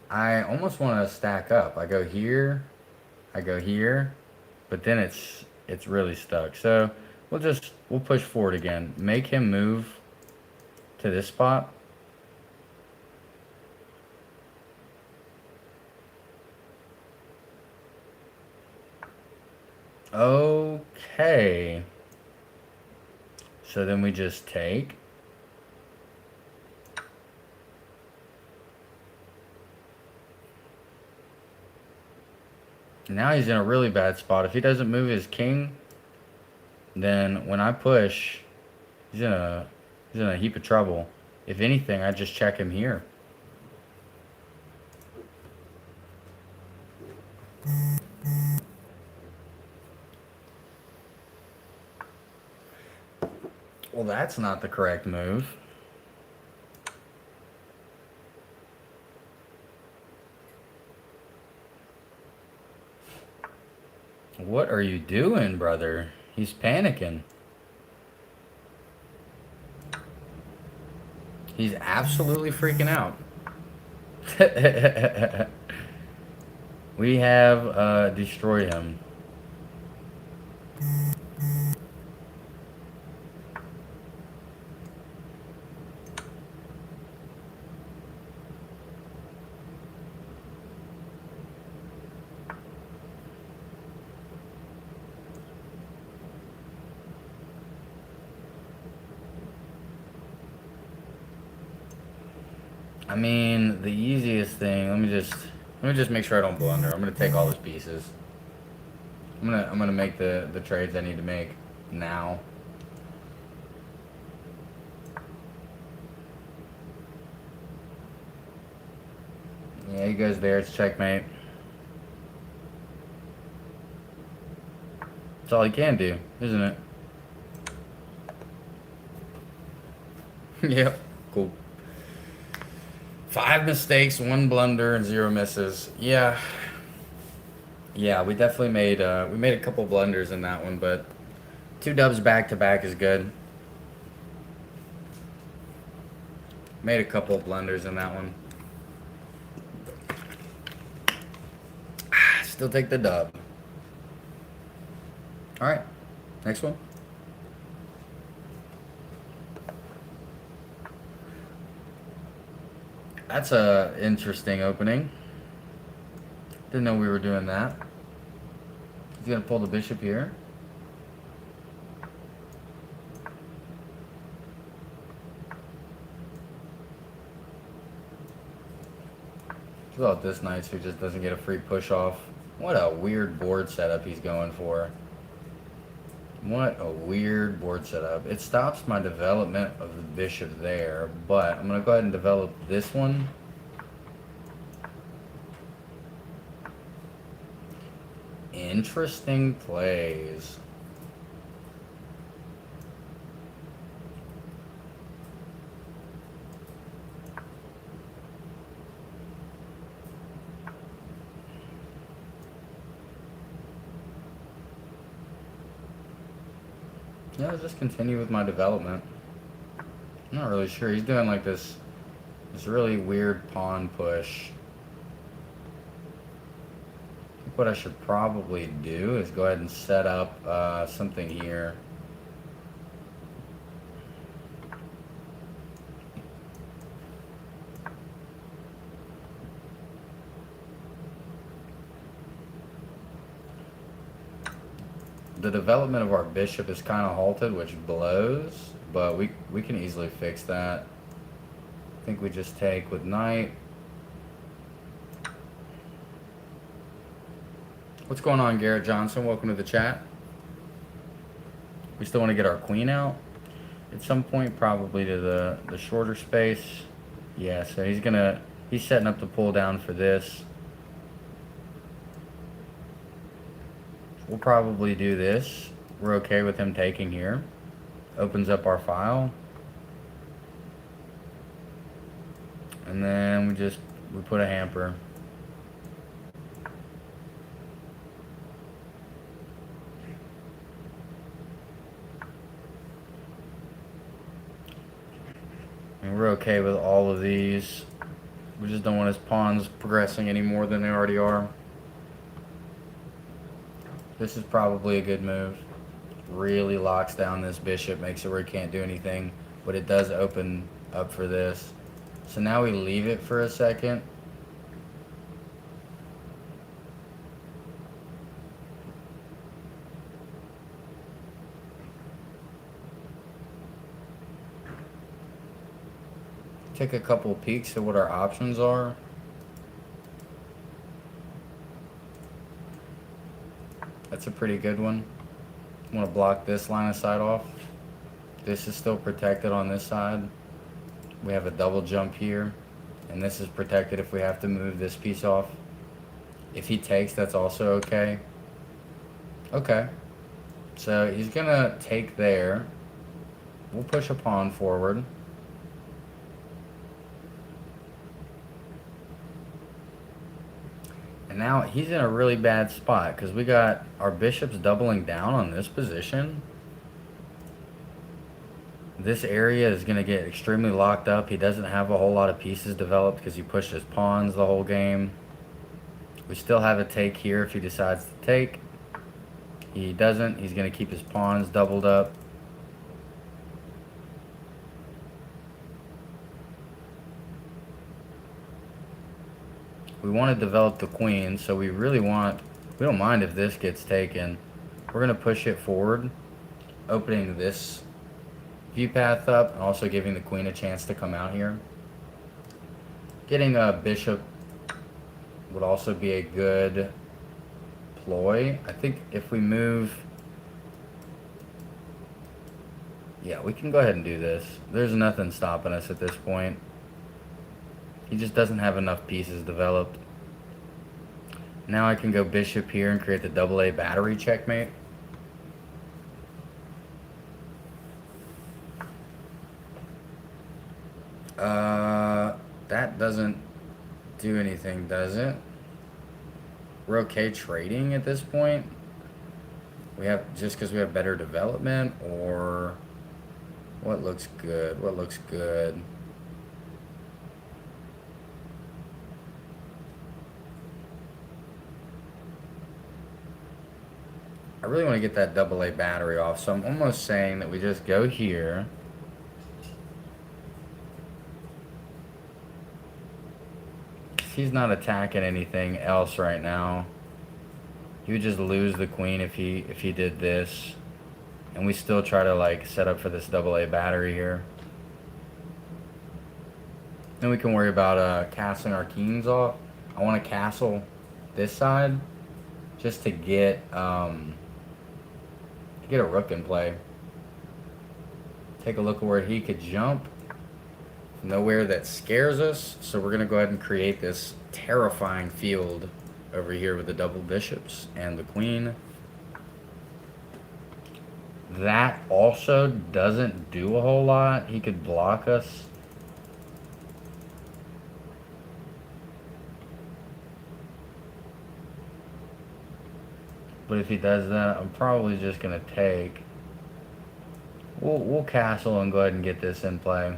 I almost want to stack up. I go here, but then it's really stuck. So we'll push forward again. Make him move to this spot. Okay. So then we just take. Now he's in a really bad spot. If he doesn't move his king, then when I push, he's in a heap of trouble. If anything, I just check him here. Well, that's not the correct move. What are you doing, brother? He's panicking. He's absolutely freaking out. We have destroyed him. I mean, the easiest thing. Let me just make sure I don't blunder. I'm gonna take all his pieces. I'm gonna make the trades I need to make now. Yeah, he goes there. It's checkmate. That's all he can do, isn't it? Yep. Cool. 5 mistakes, 1 blunder, and 0 misses. Yeah. Yeah, we definitely made we made a couple blunders in that one, but 2 dubs back to back is good. Made a couple blunders in that one. Still take the dub. All right, next one. That's a interesting opening. Didn't know we were doing that. He's gonna pull the bishop here. What about this knight so he just doesn't get a free push off? What a weird board setup he's going for. What a weird board setup. It stops my development of the bishop there, but I'm going to go ahead and develop this one. Interesting plays. Yeah, I'll just continue with my development. I'm not really sure. He's doing like this really weird pawn push. I think what I should probably do is go ahead and set up something here. The development of our bishop is kind of halted, which blows, but we can easily fix that. I think we just take with knight. What's going on, Garrett Johnson? Welcome to the chat. We still want to get our queen out at some point, probably to the shorter space. Yeah, so he's setting up to pull down for this. We'll probably do this. We're okay with him taking here. Opens up our file. And then we put a hamper. And we're okay with all of these. We just don't want his pawns progressing any more than they already are. This is probably a good move. Really locks down this bishop, makes it where he can't do anything, but it does open up for this. So now we leave it for a second. Take a couple peeks at what our options are. That's a pretty good one. I want to block this line of sight off. This is still protected on this side. We have a double jump here, and this is protected if we have to move this piece off. If he takes, that's also okay. Okay. So he's going to take there. We'll push a pawn forward. And now he's in a really bad spot because we got our bishops doubling down on this position. This area is going to get extremely locked up. He doesn't have a whole lot of pieces developed because he pushed his pawns the whole game. We still have a take here if he decides to take. He doesn't. He's going to keep his pawns doubled up. We want to develop the queen, so we don't mind if this gets taken. We're going to push it forward, opening this view path up and also giving the queen a chance to come out here. Getting a bishop would also be a good ploy. I think if we move... Yeah, we can go ahead and do this. There's nothing stopping us at this point. He just doesn't have enough pieces developed. Now I can go bishop here and create the double-A battery checkmate. That doesn't do anything, does it? We're okay trading at this point? We have, just because we have better development, or what looks good? What looks good? I really want to get that double-A battery off, so I'm almost saying that we just go here. He's not attacking anything else right now. He would just lose the queen if he did this. And we still try to like set up for this double-A battery here. Then we can worry about castling our kings off. I want to castle this side just to get a rook in play. Take a look at where he could jump. Nowhere that scares us, so we're going to go ahead and create this terrifying field over here with the double bishops and the queen. That also doesn't do a whole lot. He could block us. But if he does that, I'm probably just going to take. We'll castle and go ahead and get this in play.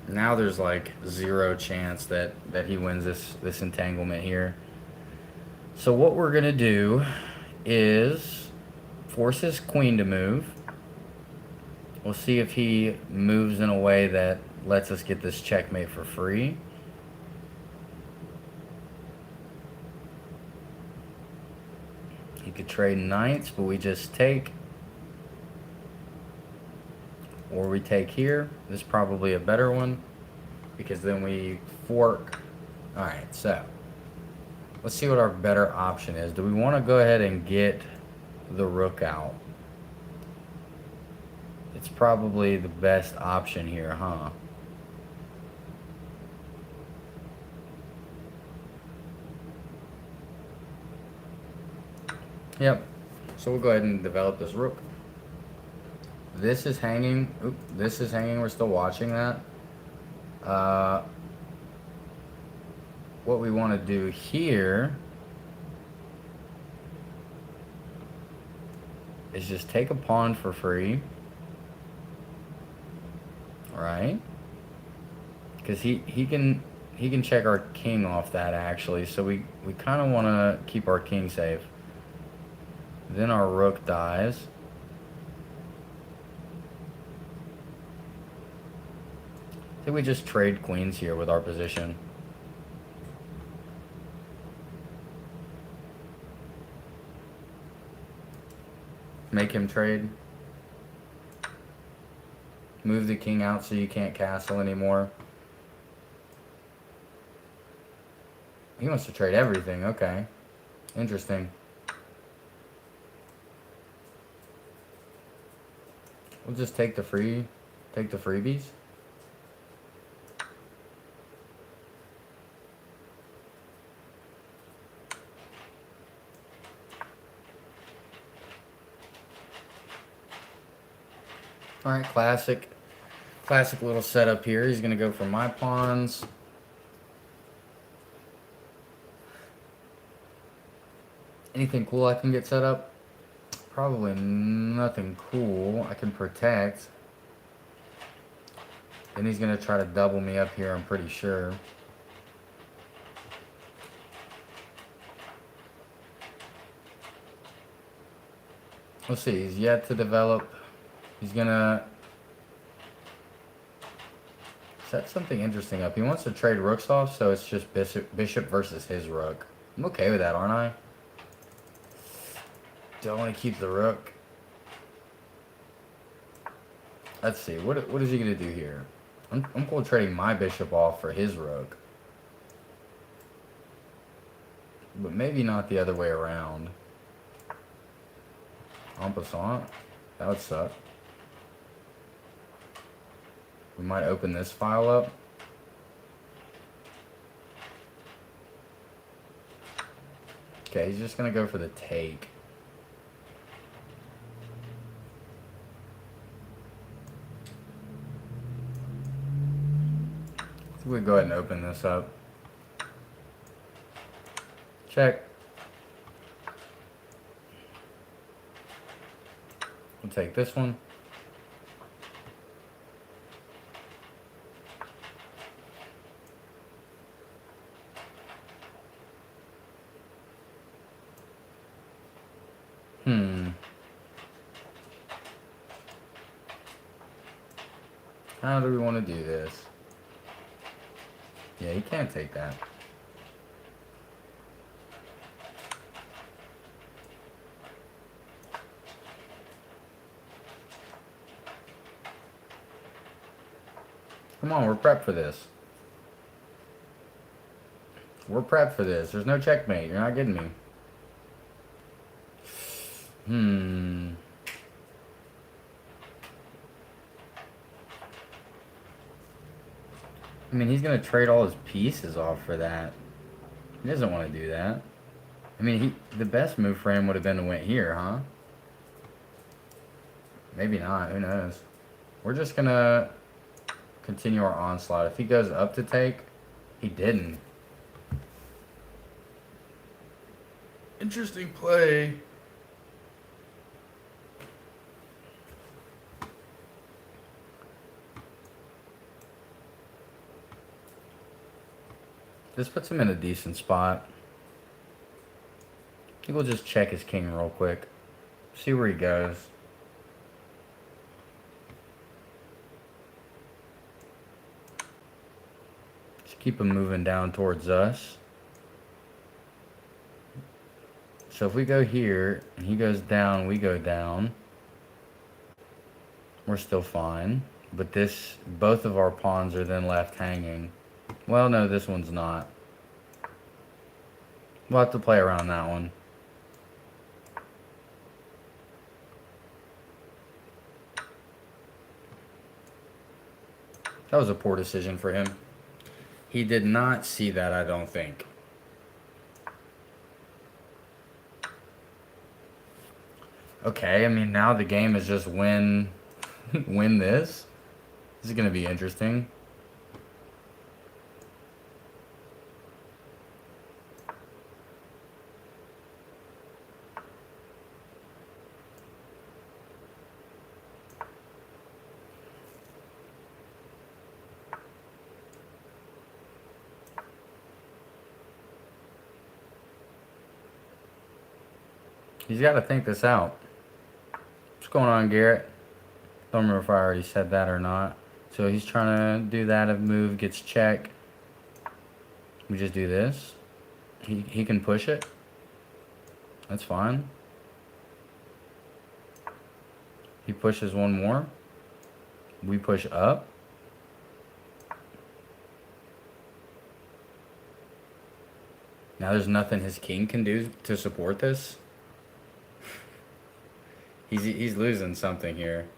Now there's like 0 chance that he wins this entanglement here. So what we're going to do is force his queen to move. We'll see if he moves in a way that lets us get this checkmate for free. He could trade knights, but we just take. Or we take here. This is probably a better one, because then we fork. Alright, so let's see what our better option is. Do we want to go ahead and get the rook out? It's probably the best option here, huh? Yep. So we'll go ahead and develop this rook. This is hanging. Oop, this is hanging. We're still watching that. What we want to do here is just take a pawn for free. Right? Because he can check our king off that, actually. So we kind of want to keep our king safe. Then our rook dies. I think we just trade queens here with our position. Make him trade. Move the king out so you can't castle anymore. He wants to trade everything. Okay. Interesting. We'll just take the freebies. Alright, classic little setup here. He's going to go for my pawns. Anything cool I can get set up? Probably nothing cool. I can protect. Then he's going to try to double me up here, I'm pretty sure. Let's see, he's yet to develop. He's gonna set something interesting up. He wants to trade rooks off, so it's just bishop versus his rook. I'm okay with that, aren't I? Do I want to keep the rook? Let's see. What is he gonna do here? I'm cool with trading my bishop off for his rook, but maybe not the other way around. En passant, that would suck. We might open this file up. Okay, he's just going to go for the take. So we'll go ahead and open this up. Check. We'll take this one. How do we want to do this? Yeah, you can't take that. Come on, we're prepped for this. We're prepped for this. There's no checkmate. You're not getting me. I mean, he's going to trade all his pieces off for that. He doesn't want to do that. I mean, the best move for him would have been to win here, huh? Maybe not. Who knows? We're just going to continue our onslaught. If he goes up to take, he didn't. Interesting play. This puts him in a decent spot. I think we'll just check his king real quick. See where he goes. Just keep him moving down towards us. So if we go here, and he goes down, we go down. We're still fine. But both of our pawns are then left hanging. Well, no, this one's not. We'll have to play around that one. That was a poor decision for him. He did not see that, I don't think. Okay, I mean, now the game is just win this. This is going to be interesting. He's got to think this out. What's going on, Garrett? Don't remember if I already said that or not. So he's trying to do that. If move gets check, we just do this. He can push it. That's fine. He pushes one more. We push up. Now there's nothing his king can do to support this. He's losing something here.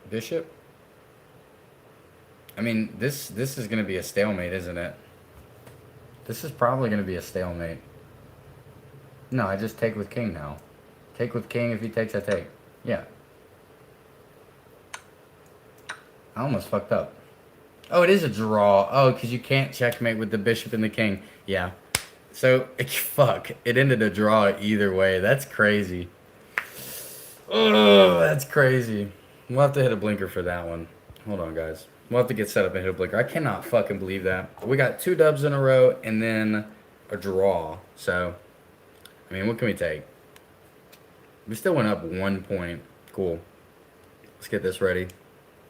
Bishop? I mean, this is going to be a stalemate, isn't it? This is probably going to be a stalemate. No, I just take with king now. Take with king. If he takes, I take. Yeah. I almost fucked up. Oh, it is a draw. Oh, because you can't checkmate with the bishop and the king. Yeah. So, fuck. It ended a draw either way. That's crazy. Oh, that's crazy. We'll have to hit a blinker for that one. Hold on, guys. We'll have to get set up and hit a blinker. I cannot fucking believe that. We got 2 dubs in a row and then a draw. So, I mean, what can we take? We still went up 1 point. Cool. Let's get this ready.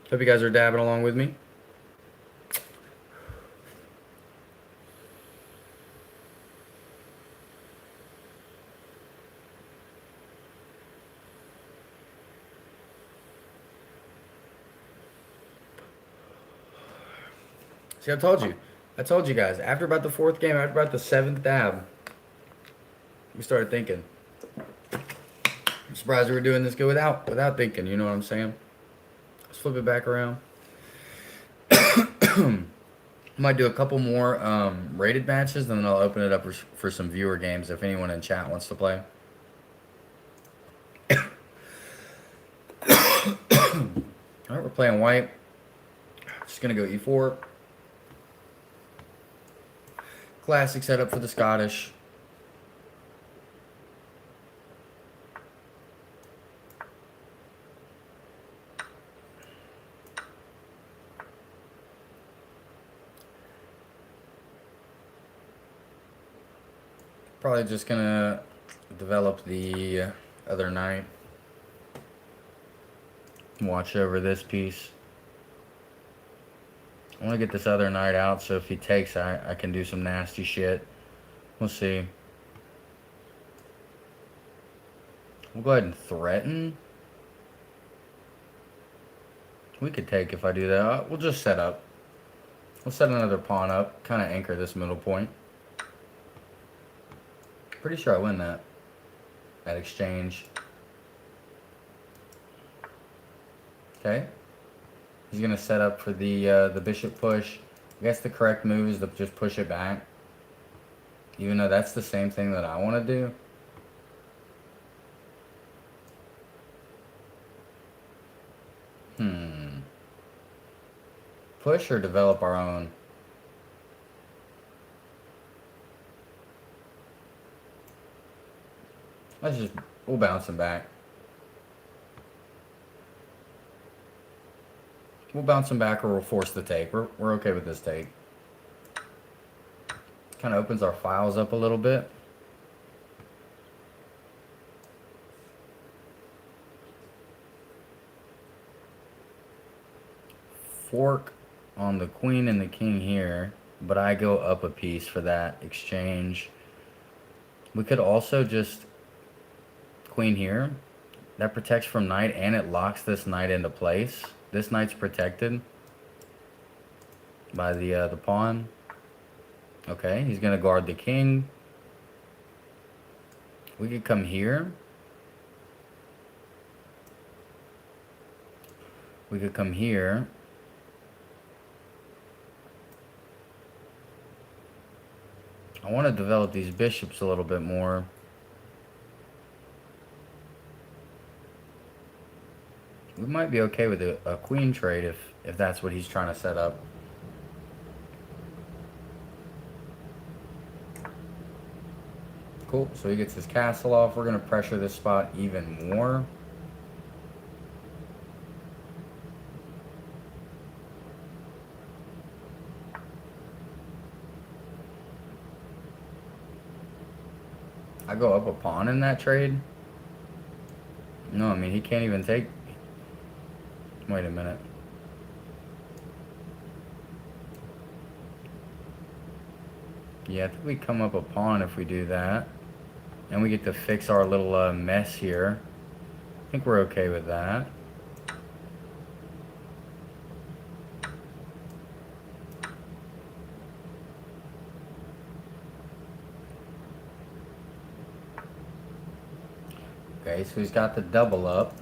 Hope you guys are dabbing along with me. See, I told you. I told you guys. After about the 4th game, after about the 7th dab, we started thinking. I'm surprised we were doing this good without thinking. You know what I'm saying? Let's flip it back around. Might do a couple more rated matches, and then I'll open it up for some viewer games if anyone in chat wants to play. Alright, we're playing white. Just going to go e4. Classic setup for the Scottish. Probably just gonna develop the other knight. Watch over this piece. I want to get this other knight out, so if he takes, I can do some nasty shit. We'll see. We'll go ahead and threaten. We could take if I do that. We'll just set up. We'll set another pawn up, kind of anchor this middle point. Pretty sure I win that exchange. Okay. He's gonna set up for the bishop push. I guess the correct move is to just push it back, even though that's the same thing that I want to do. Push or develop our own? We'll bounce him back. We'll bounce him back or we'll force the take. We're okay with this take. Kind of opens our files up a little bit. Fork on the queen and the king here, but I go up a piece for that exchange. We could also just queen here. That protects from knight and it locks this knight into place. This knight's protected by the pawn. Okay, he's gonna guard the king. We could come here. We could come here. I want to develop these bishops a little bit more. We might be okay with a queen trade if that's what he's trying to set up. Cool, so he gets his castle off. We're going to pressure this spot even more. I go up a pawn in that trade? No, I mean, he can't even take... Wait a minute. Yeah, I think we come up a pawn if we do that. And we get to fix our little mess here. I think we're okay with that. Okay, so he's got the double up.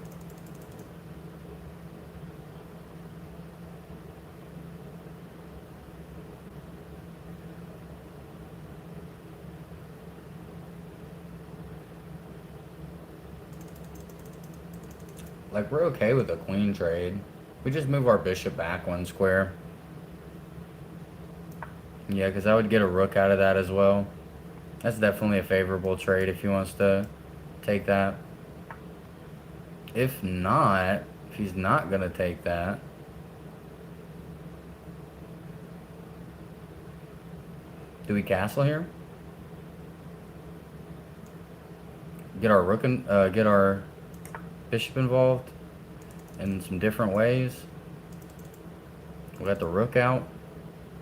Like, we're okay with the queen trade. We just move our bishop back one square. Yeah, because I would get a rook out of that as well. That's definitely a favorable trade if he wants to take that. If not, if he's not going to take that, do we castle here? Get our rook and get our bishop involved in some different ways. We got the rook out.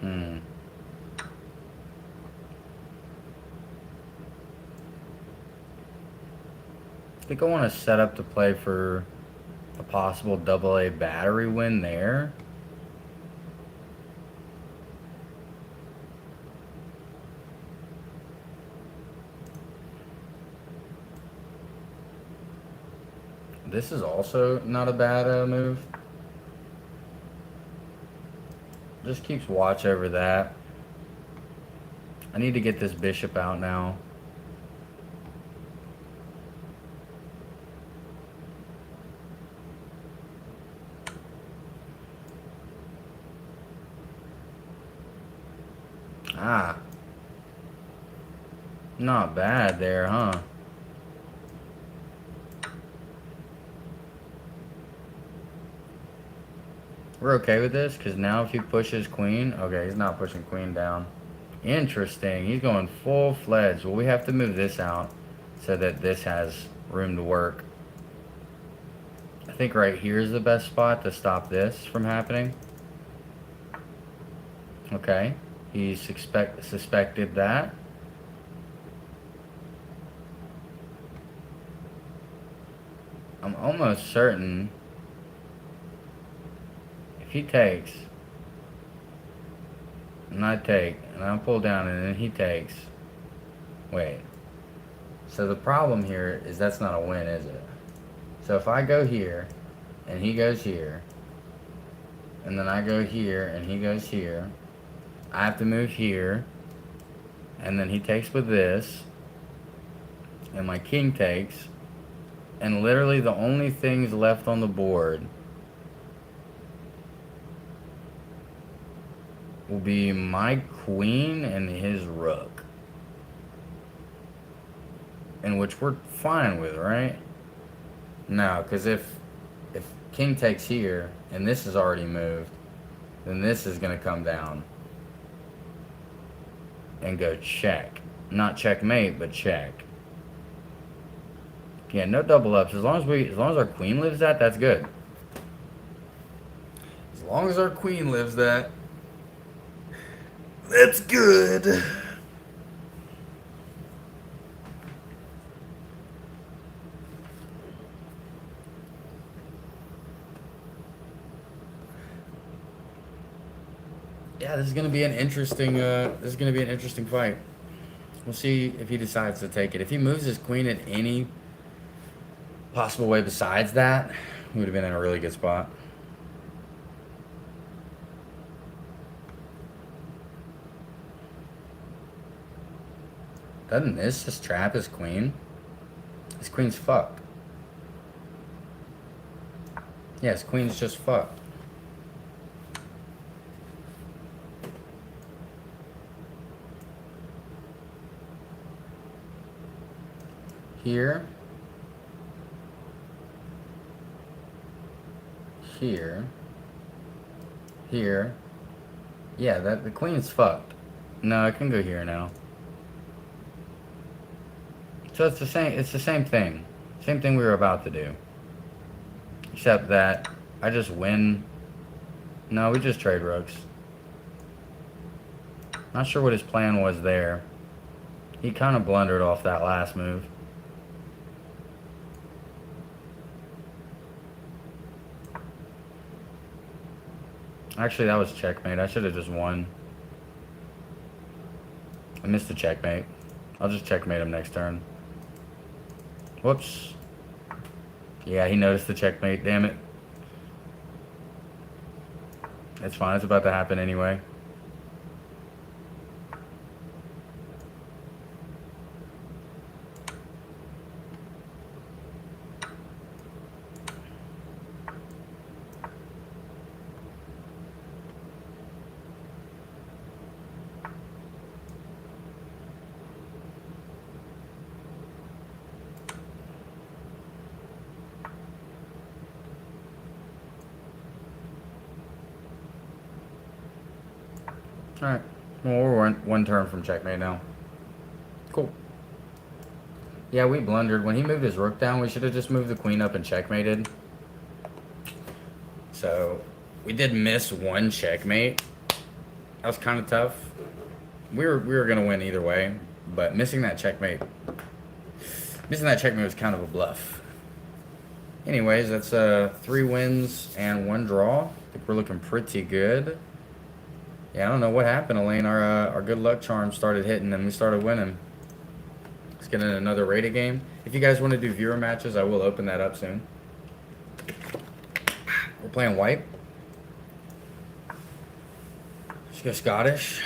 I think I want to set up to play for a possible AA battery win there. This is also not a bad move. Just keeps watch over that. I need to get this bishop out now. Ah. Not bad there, huh? We're okay with this, because now if he pushes queen... Okay, he's not pushing queen down. Interesting. He's going full-fledged. Well, we have to move this out so that this has room to work. I think right here is the best spot to stop this from happening. Okay. He suspected that. I'm almost certain he takes, and I take, and I pull down, and then he takes. Wait. So the problem here is that's not a win, is it? So if I go here, and he goes here, and then I go here, and he goes here, I have to move here, and then he takes with this, and my king takes, and literally the only things left on the board will be my queen and his rook. And which we're fine with, right? No, because if king takes here, and this is already moved, then this is going to come down and go check. Not checkmate, but check. Yeah, no double ups. As long as our queen lives that, that's good. As long as our queen lives that, that's good. Yeah, this is gonna be an interesting. This is gonna be an interesting fight. We'll see if he decides to take it. If he moves his queen in any possible way besides that, we would have been in a really good spot. Doesn't this just trap his queen? His queen's fucked. Yeah, his queen's just fucked. Here. Here. Here. Yeah, the queen's fucked. No, I can go here now. So it's the same thing. Same thing we were about to do. Except that I just win. No, we just trade rooks. Not sure what his plan was there. He kind of blundered off that last move. Actually, that was checkmate. I should have just won. I missed the checkmate. I'll just checkmate him next turn. Whoops. Yeah, he noticed the checkmate. Damn it. It's fine. It's about to happen anyway. Alright. Well, we're one turn from checkmate now. Cool. Yeah, we blundered. When he moved his rook down, we should have just moved the queen up and checkmated. So, we did miss one checkmate. That was kind of tough. We were going to win either way, but missing that checkmate was kind of a bluff. Anyways, that's 3 wins and 1 draw. I think we're looking pretty good. Yeah, I don't know what happened, Elaine. Our good luck charm started hitting and we started winning. Let's get in another rated game. If you guys want to do viewer matches, I will open that up soon. We're playing white. Let's go Scottish.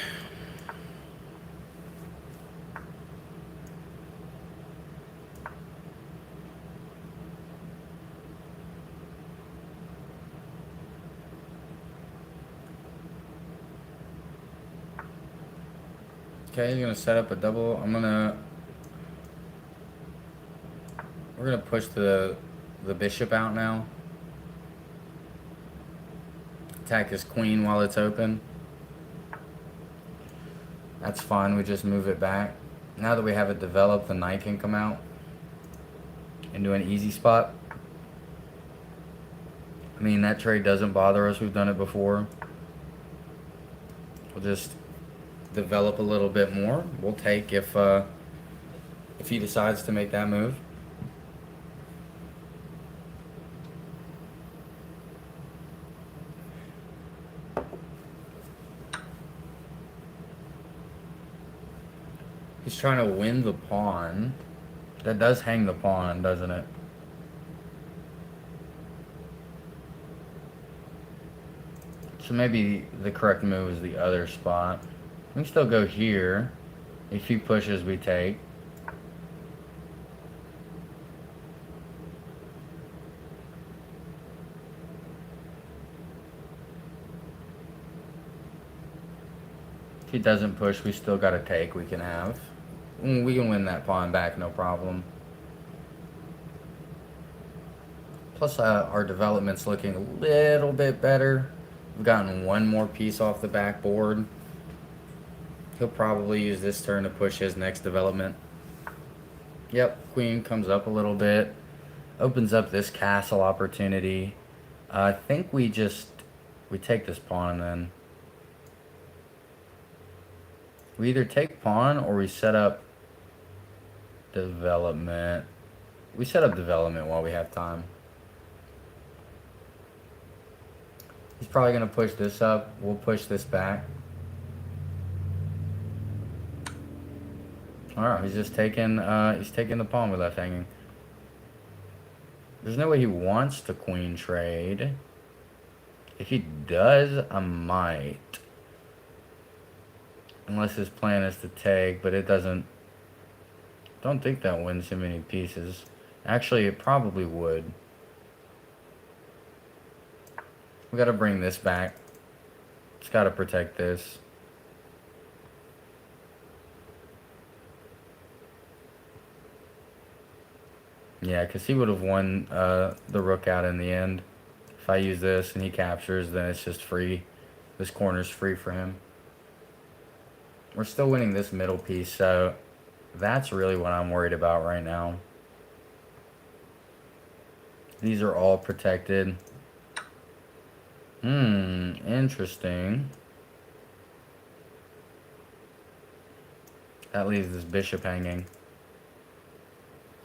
Okay, he's gonna set up a double. We're gonna push the bishop out now. Attack his queen while it's open. That's fine, we just move it back. Now that we have it developed, the knight can come out into an easy spot. I mean, that trade doesn't bother us, we've done it before. We'll just develop a little bit more. We'll take if he decides to make that move. He's trying to win the pawn. That does hang the pawn, doesn't it? So maybe the correct move is the other spot. We can still go here. If he pushes, we take. If he doesn't push, we still got to take. We can have. We can win that pawn back, no problem. Plus, our development's looking a little bit better. We've gotten one more piece off the backboard. He'll probably use this turn to push his next development. Yep, queen comes up a little bit. Opens up this castle opportunity. I think we take this pawn then. We either take pawn or we set up development. We set up development while we have time. He's probably going to push this up. We'll push this back. Alright, he's just taking the pawn we left hanging. There's no way he wants to queen trade. If he does, I might. Unless his plan is to take, but it doesn't. Don't think that wins him any pieces. Actually, it probably would. We gotta bring this back. Just gotta protect this. Yeah, because he would have won the rook out in the end. If I use this and he captures, then it's just free. This corner's free for him. We're still winning this middle piece, so that's really what I'm worried about right now. These are all protected. Interesting. That leaves this bishop hanging.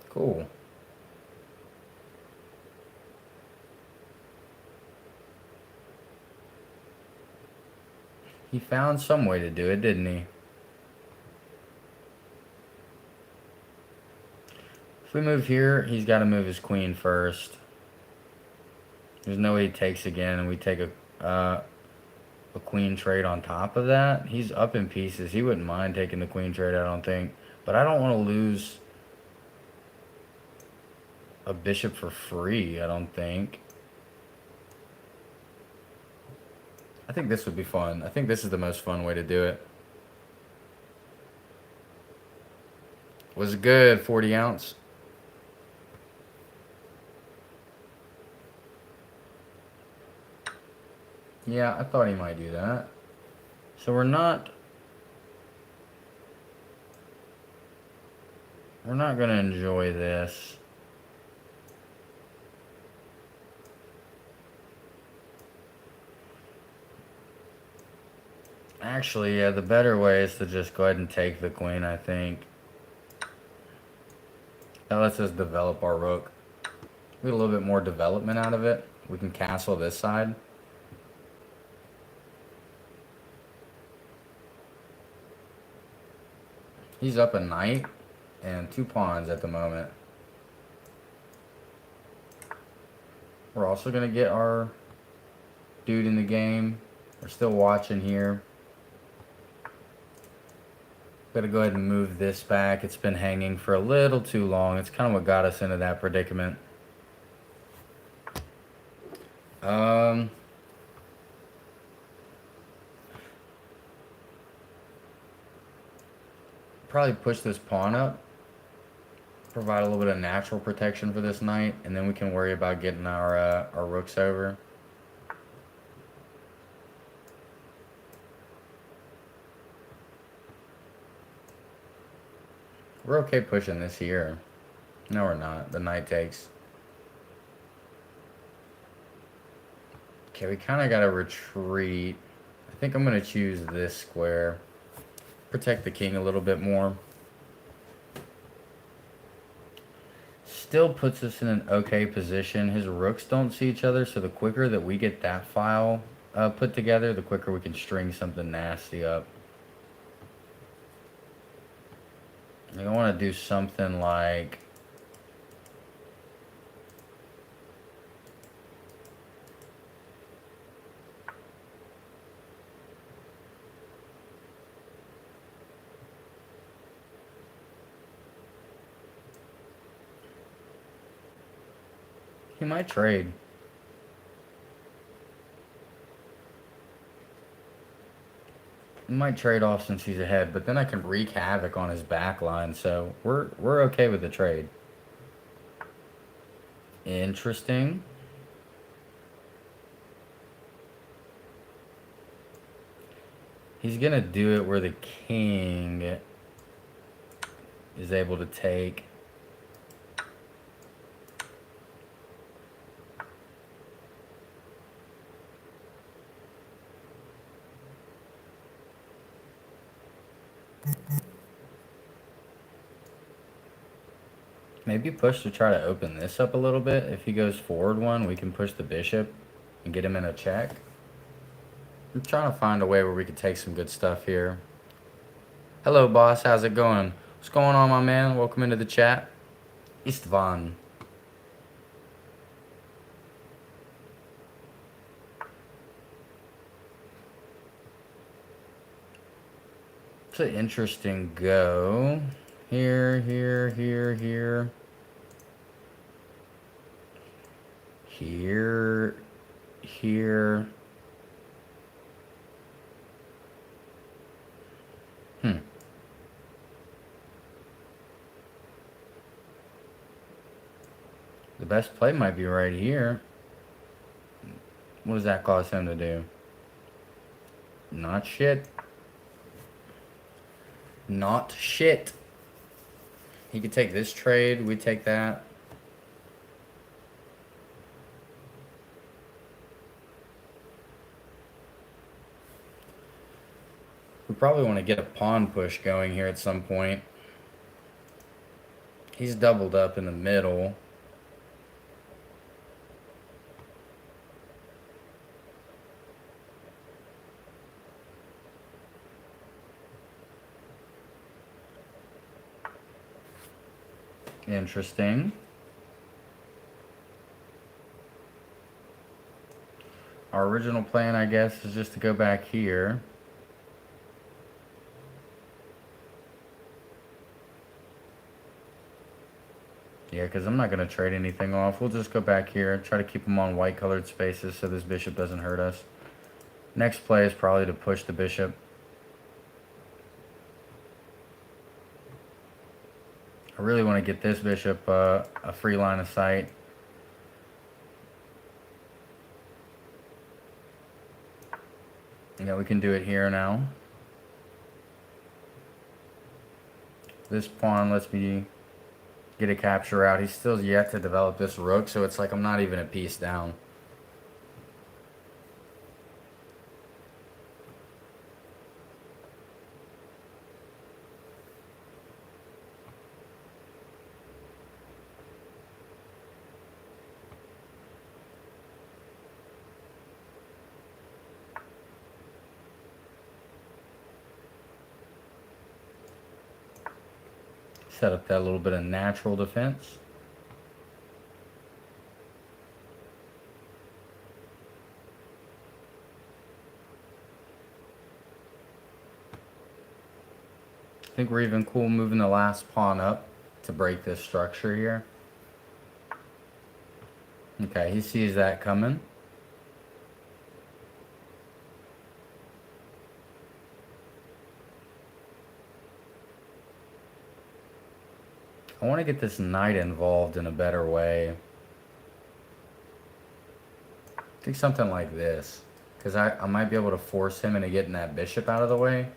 Cool. He found some way to do it, didn't he? If we move here, he's got to move his queen first. There's no way he takes again, and we take a queen trade on top of that. He's up in pieces. He wouldn't mind taking the queen trade, I don't think. But I don't want to lose a bishop for free, I don't think. I think this would be fun. I think this is the most fun way to do it. Was good, 40 ounce. Yeah, I thought he might do that. So we're not gonna enjoy this. Actually, yeah, the better way is to just go ahead and take the queen, I think. That lets us develop our rook. We get a little bit more development out of it. We can castle this side. He's up a knight and 2 pawns at the moment. We're also going to get our dude in the game. We're still watching here. Gotta go ahead and move this back. It's been hanging for a little too long. It's kind of what got us into that predicament. Probably push this pawn up. Provide a little bit of natural protection for this knight, and then we can worry about getting our rooks over. We're okay pushing this here. No, we're not. The knight takes. Okay, we kind of got to retreat. I think I'm going to choose this square. Protect the king a little bit more. Still puts us in an okay position. His rooks don't see each other, so the quicker that we get that file put together, the quicker we can string something nasty up. I want to do something like... He might trade. He might trade off since he's ahead, but then I can wreak havoc on his back line, so we're okay with the trade. Interesting. He's gonna do it where the king is able to take. Maybe push to try to open this up a little bit. If he goes forward one, we can push the bishop and get him in a check. I'm trying to find a way where we could take some good stuff here. Hello, boss. How's it going? What's going on, my man? Welcome into the chat. Istvan. It's an interesting go. Here, here, here, here. Here, here. The best play might be right here. What does that cause him to do? Not shit. Not shit. He could take this trade. We take that. We probably want to get a pawn push going here at some point. He's doubled up in the middle. Interesting. Our original plan, I guess, is just to go back here. Yeah, because I'm not going to trade anything off. We'll just go back here, try to keep them on white colored spaces so this bishop doesn't hurt us. Next play is probably to push the bishop. I really want to get this bishop a free line of sight. Yeah, we can do it here now. This pawn lets me get a capture out. He's still yet to develop this rook, so it's like I'm not even a piece down. Set up that little bit of natural defense. I think we're even cool moving the last pawn up to break this structure here. Okay, he sees that coming. I want to get this knight involved in a better way. I think something like this. Because I might be able to force him into getting that bishop out of the way.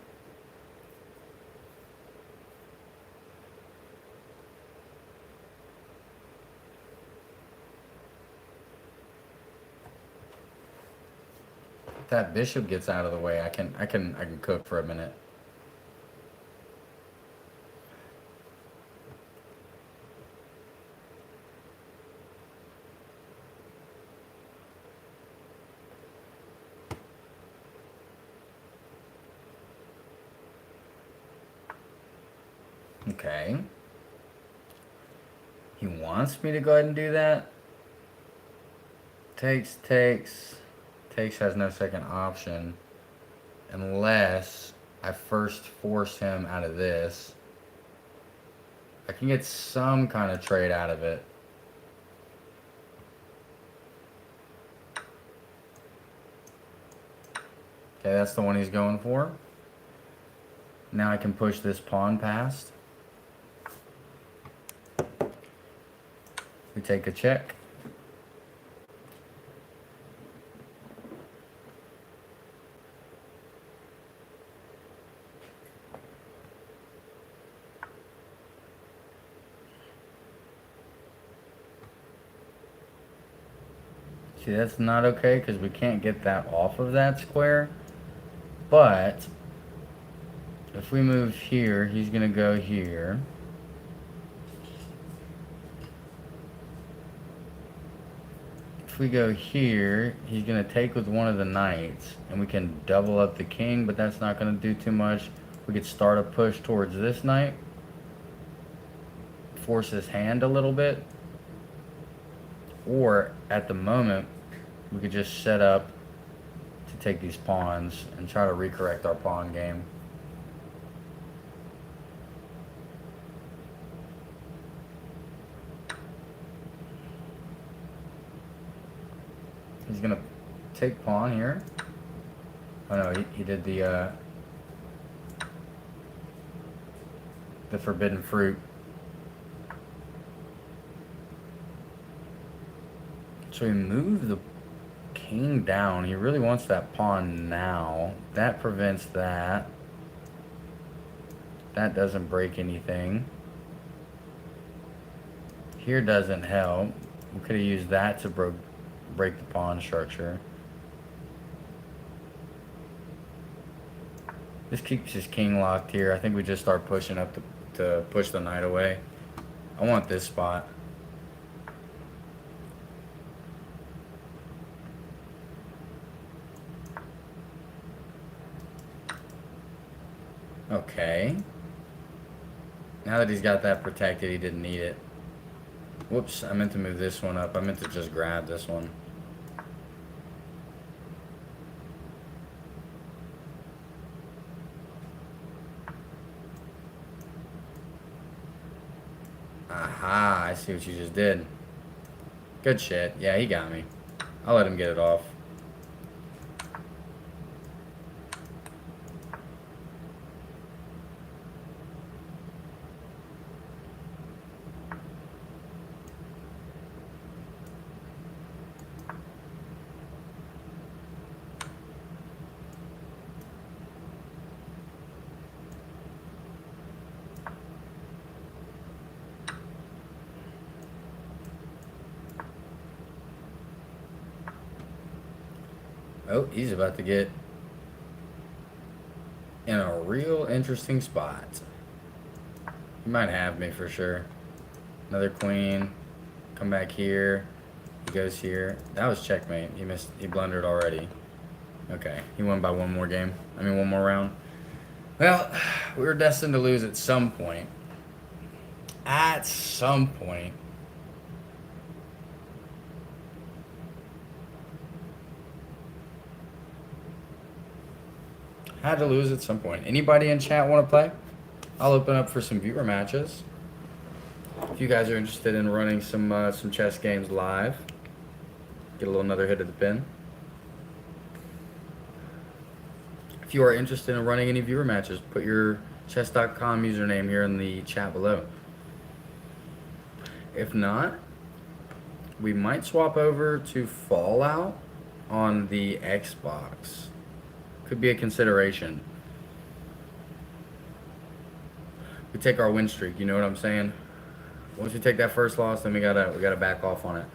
If that bishop gets out of the way, I can cook for a minute. Okay. He wants me to go ahead and do that. Takes. Takes has no second option. Unless I first force him out of this. I can get some kind of trade out of it. Okay, that's the one he's going for. Now I can push this pawn past. We take a check. See, that's not okay because we can't get that off of that square. But if we move here, he's going to go here. If we go here, he's going to take with one of the knights, and we can double up the king, but that's not going to do too much. We could start a push towards this knight, force his hand a little bit, or at the moment, we could just set up to take these pawns and try to recorrect our pawn game. He's gonna take pawn here. Oh no, he did the forbidden fruit. So we move the king down. He really wants that pawn now. That prevents that. That doesn't break anything. Here doesn't help. We could have used that to break the pawn structure. This keeps his king locked here. I think we just start pushing up to push the knight away. I want this spot. Okay. Now that he's got that protected, he didn't need it. Whoops, I meant to move this one up. I meant to just grab this one. Aha, I see what you just did. Good shit. Yeah, he got me. I'll let him get it off. Oh, he's about to get in a real interesting spot. He might have me for sure. Another queen. Come back here. He goes here. That was checkmate. He missed. He blundered already. Okay. He won by one more game. I mean, one more round. Well, we were destined to lose at some point. At some point. Had to lose at some point. Anybody in chat want to play? I'll open up for some viewer matches. If you guys are interested in running some chess games live, get a little another hit of the pin. If you are interested in running any viewer matches, put your chess.com username here in the chat below. If not, we might swap over to Fallout on the Xbox. Could be a consideration. We take our win streak, you know what I'm saying? Once we take that first loss, then we gotta back off on it.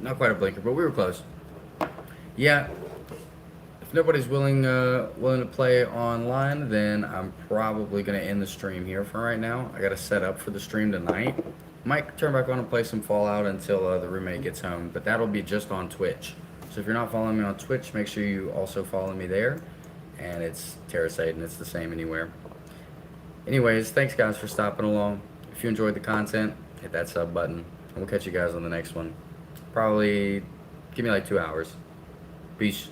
Not quite a blinker, but we were close. Yeah. If nobody's willing to play online, then I'm probably gonna end the stream here for right now. I gotta set up for the stream tonight. Might turn back on and play some Fallout until the roommate gets home, but that'll be just on Twitch. So if you're not following me on Twitch, make sure you also follow me there. And it's Terasadon, it's the same anywhere. Anyways, thanks guys for stopping along. If you enjoyed the content, hit that sub button. And we'll catch you guys on the next one. Probably give me like 2 hours. Peace.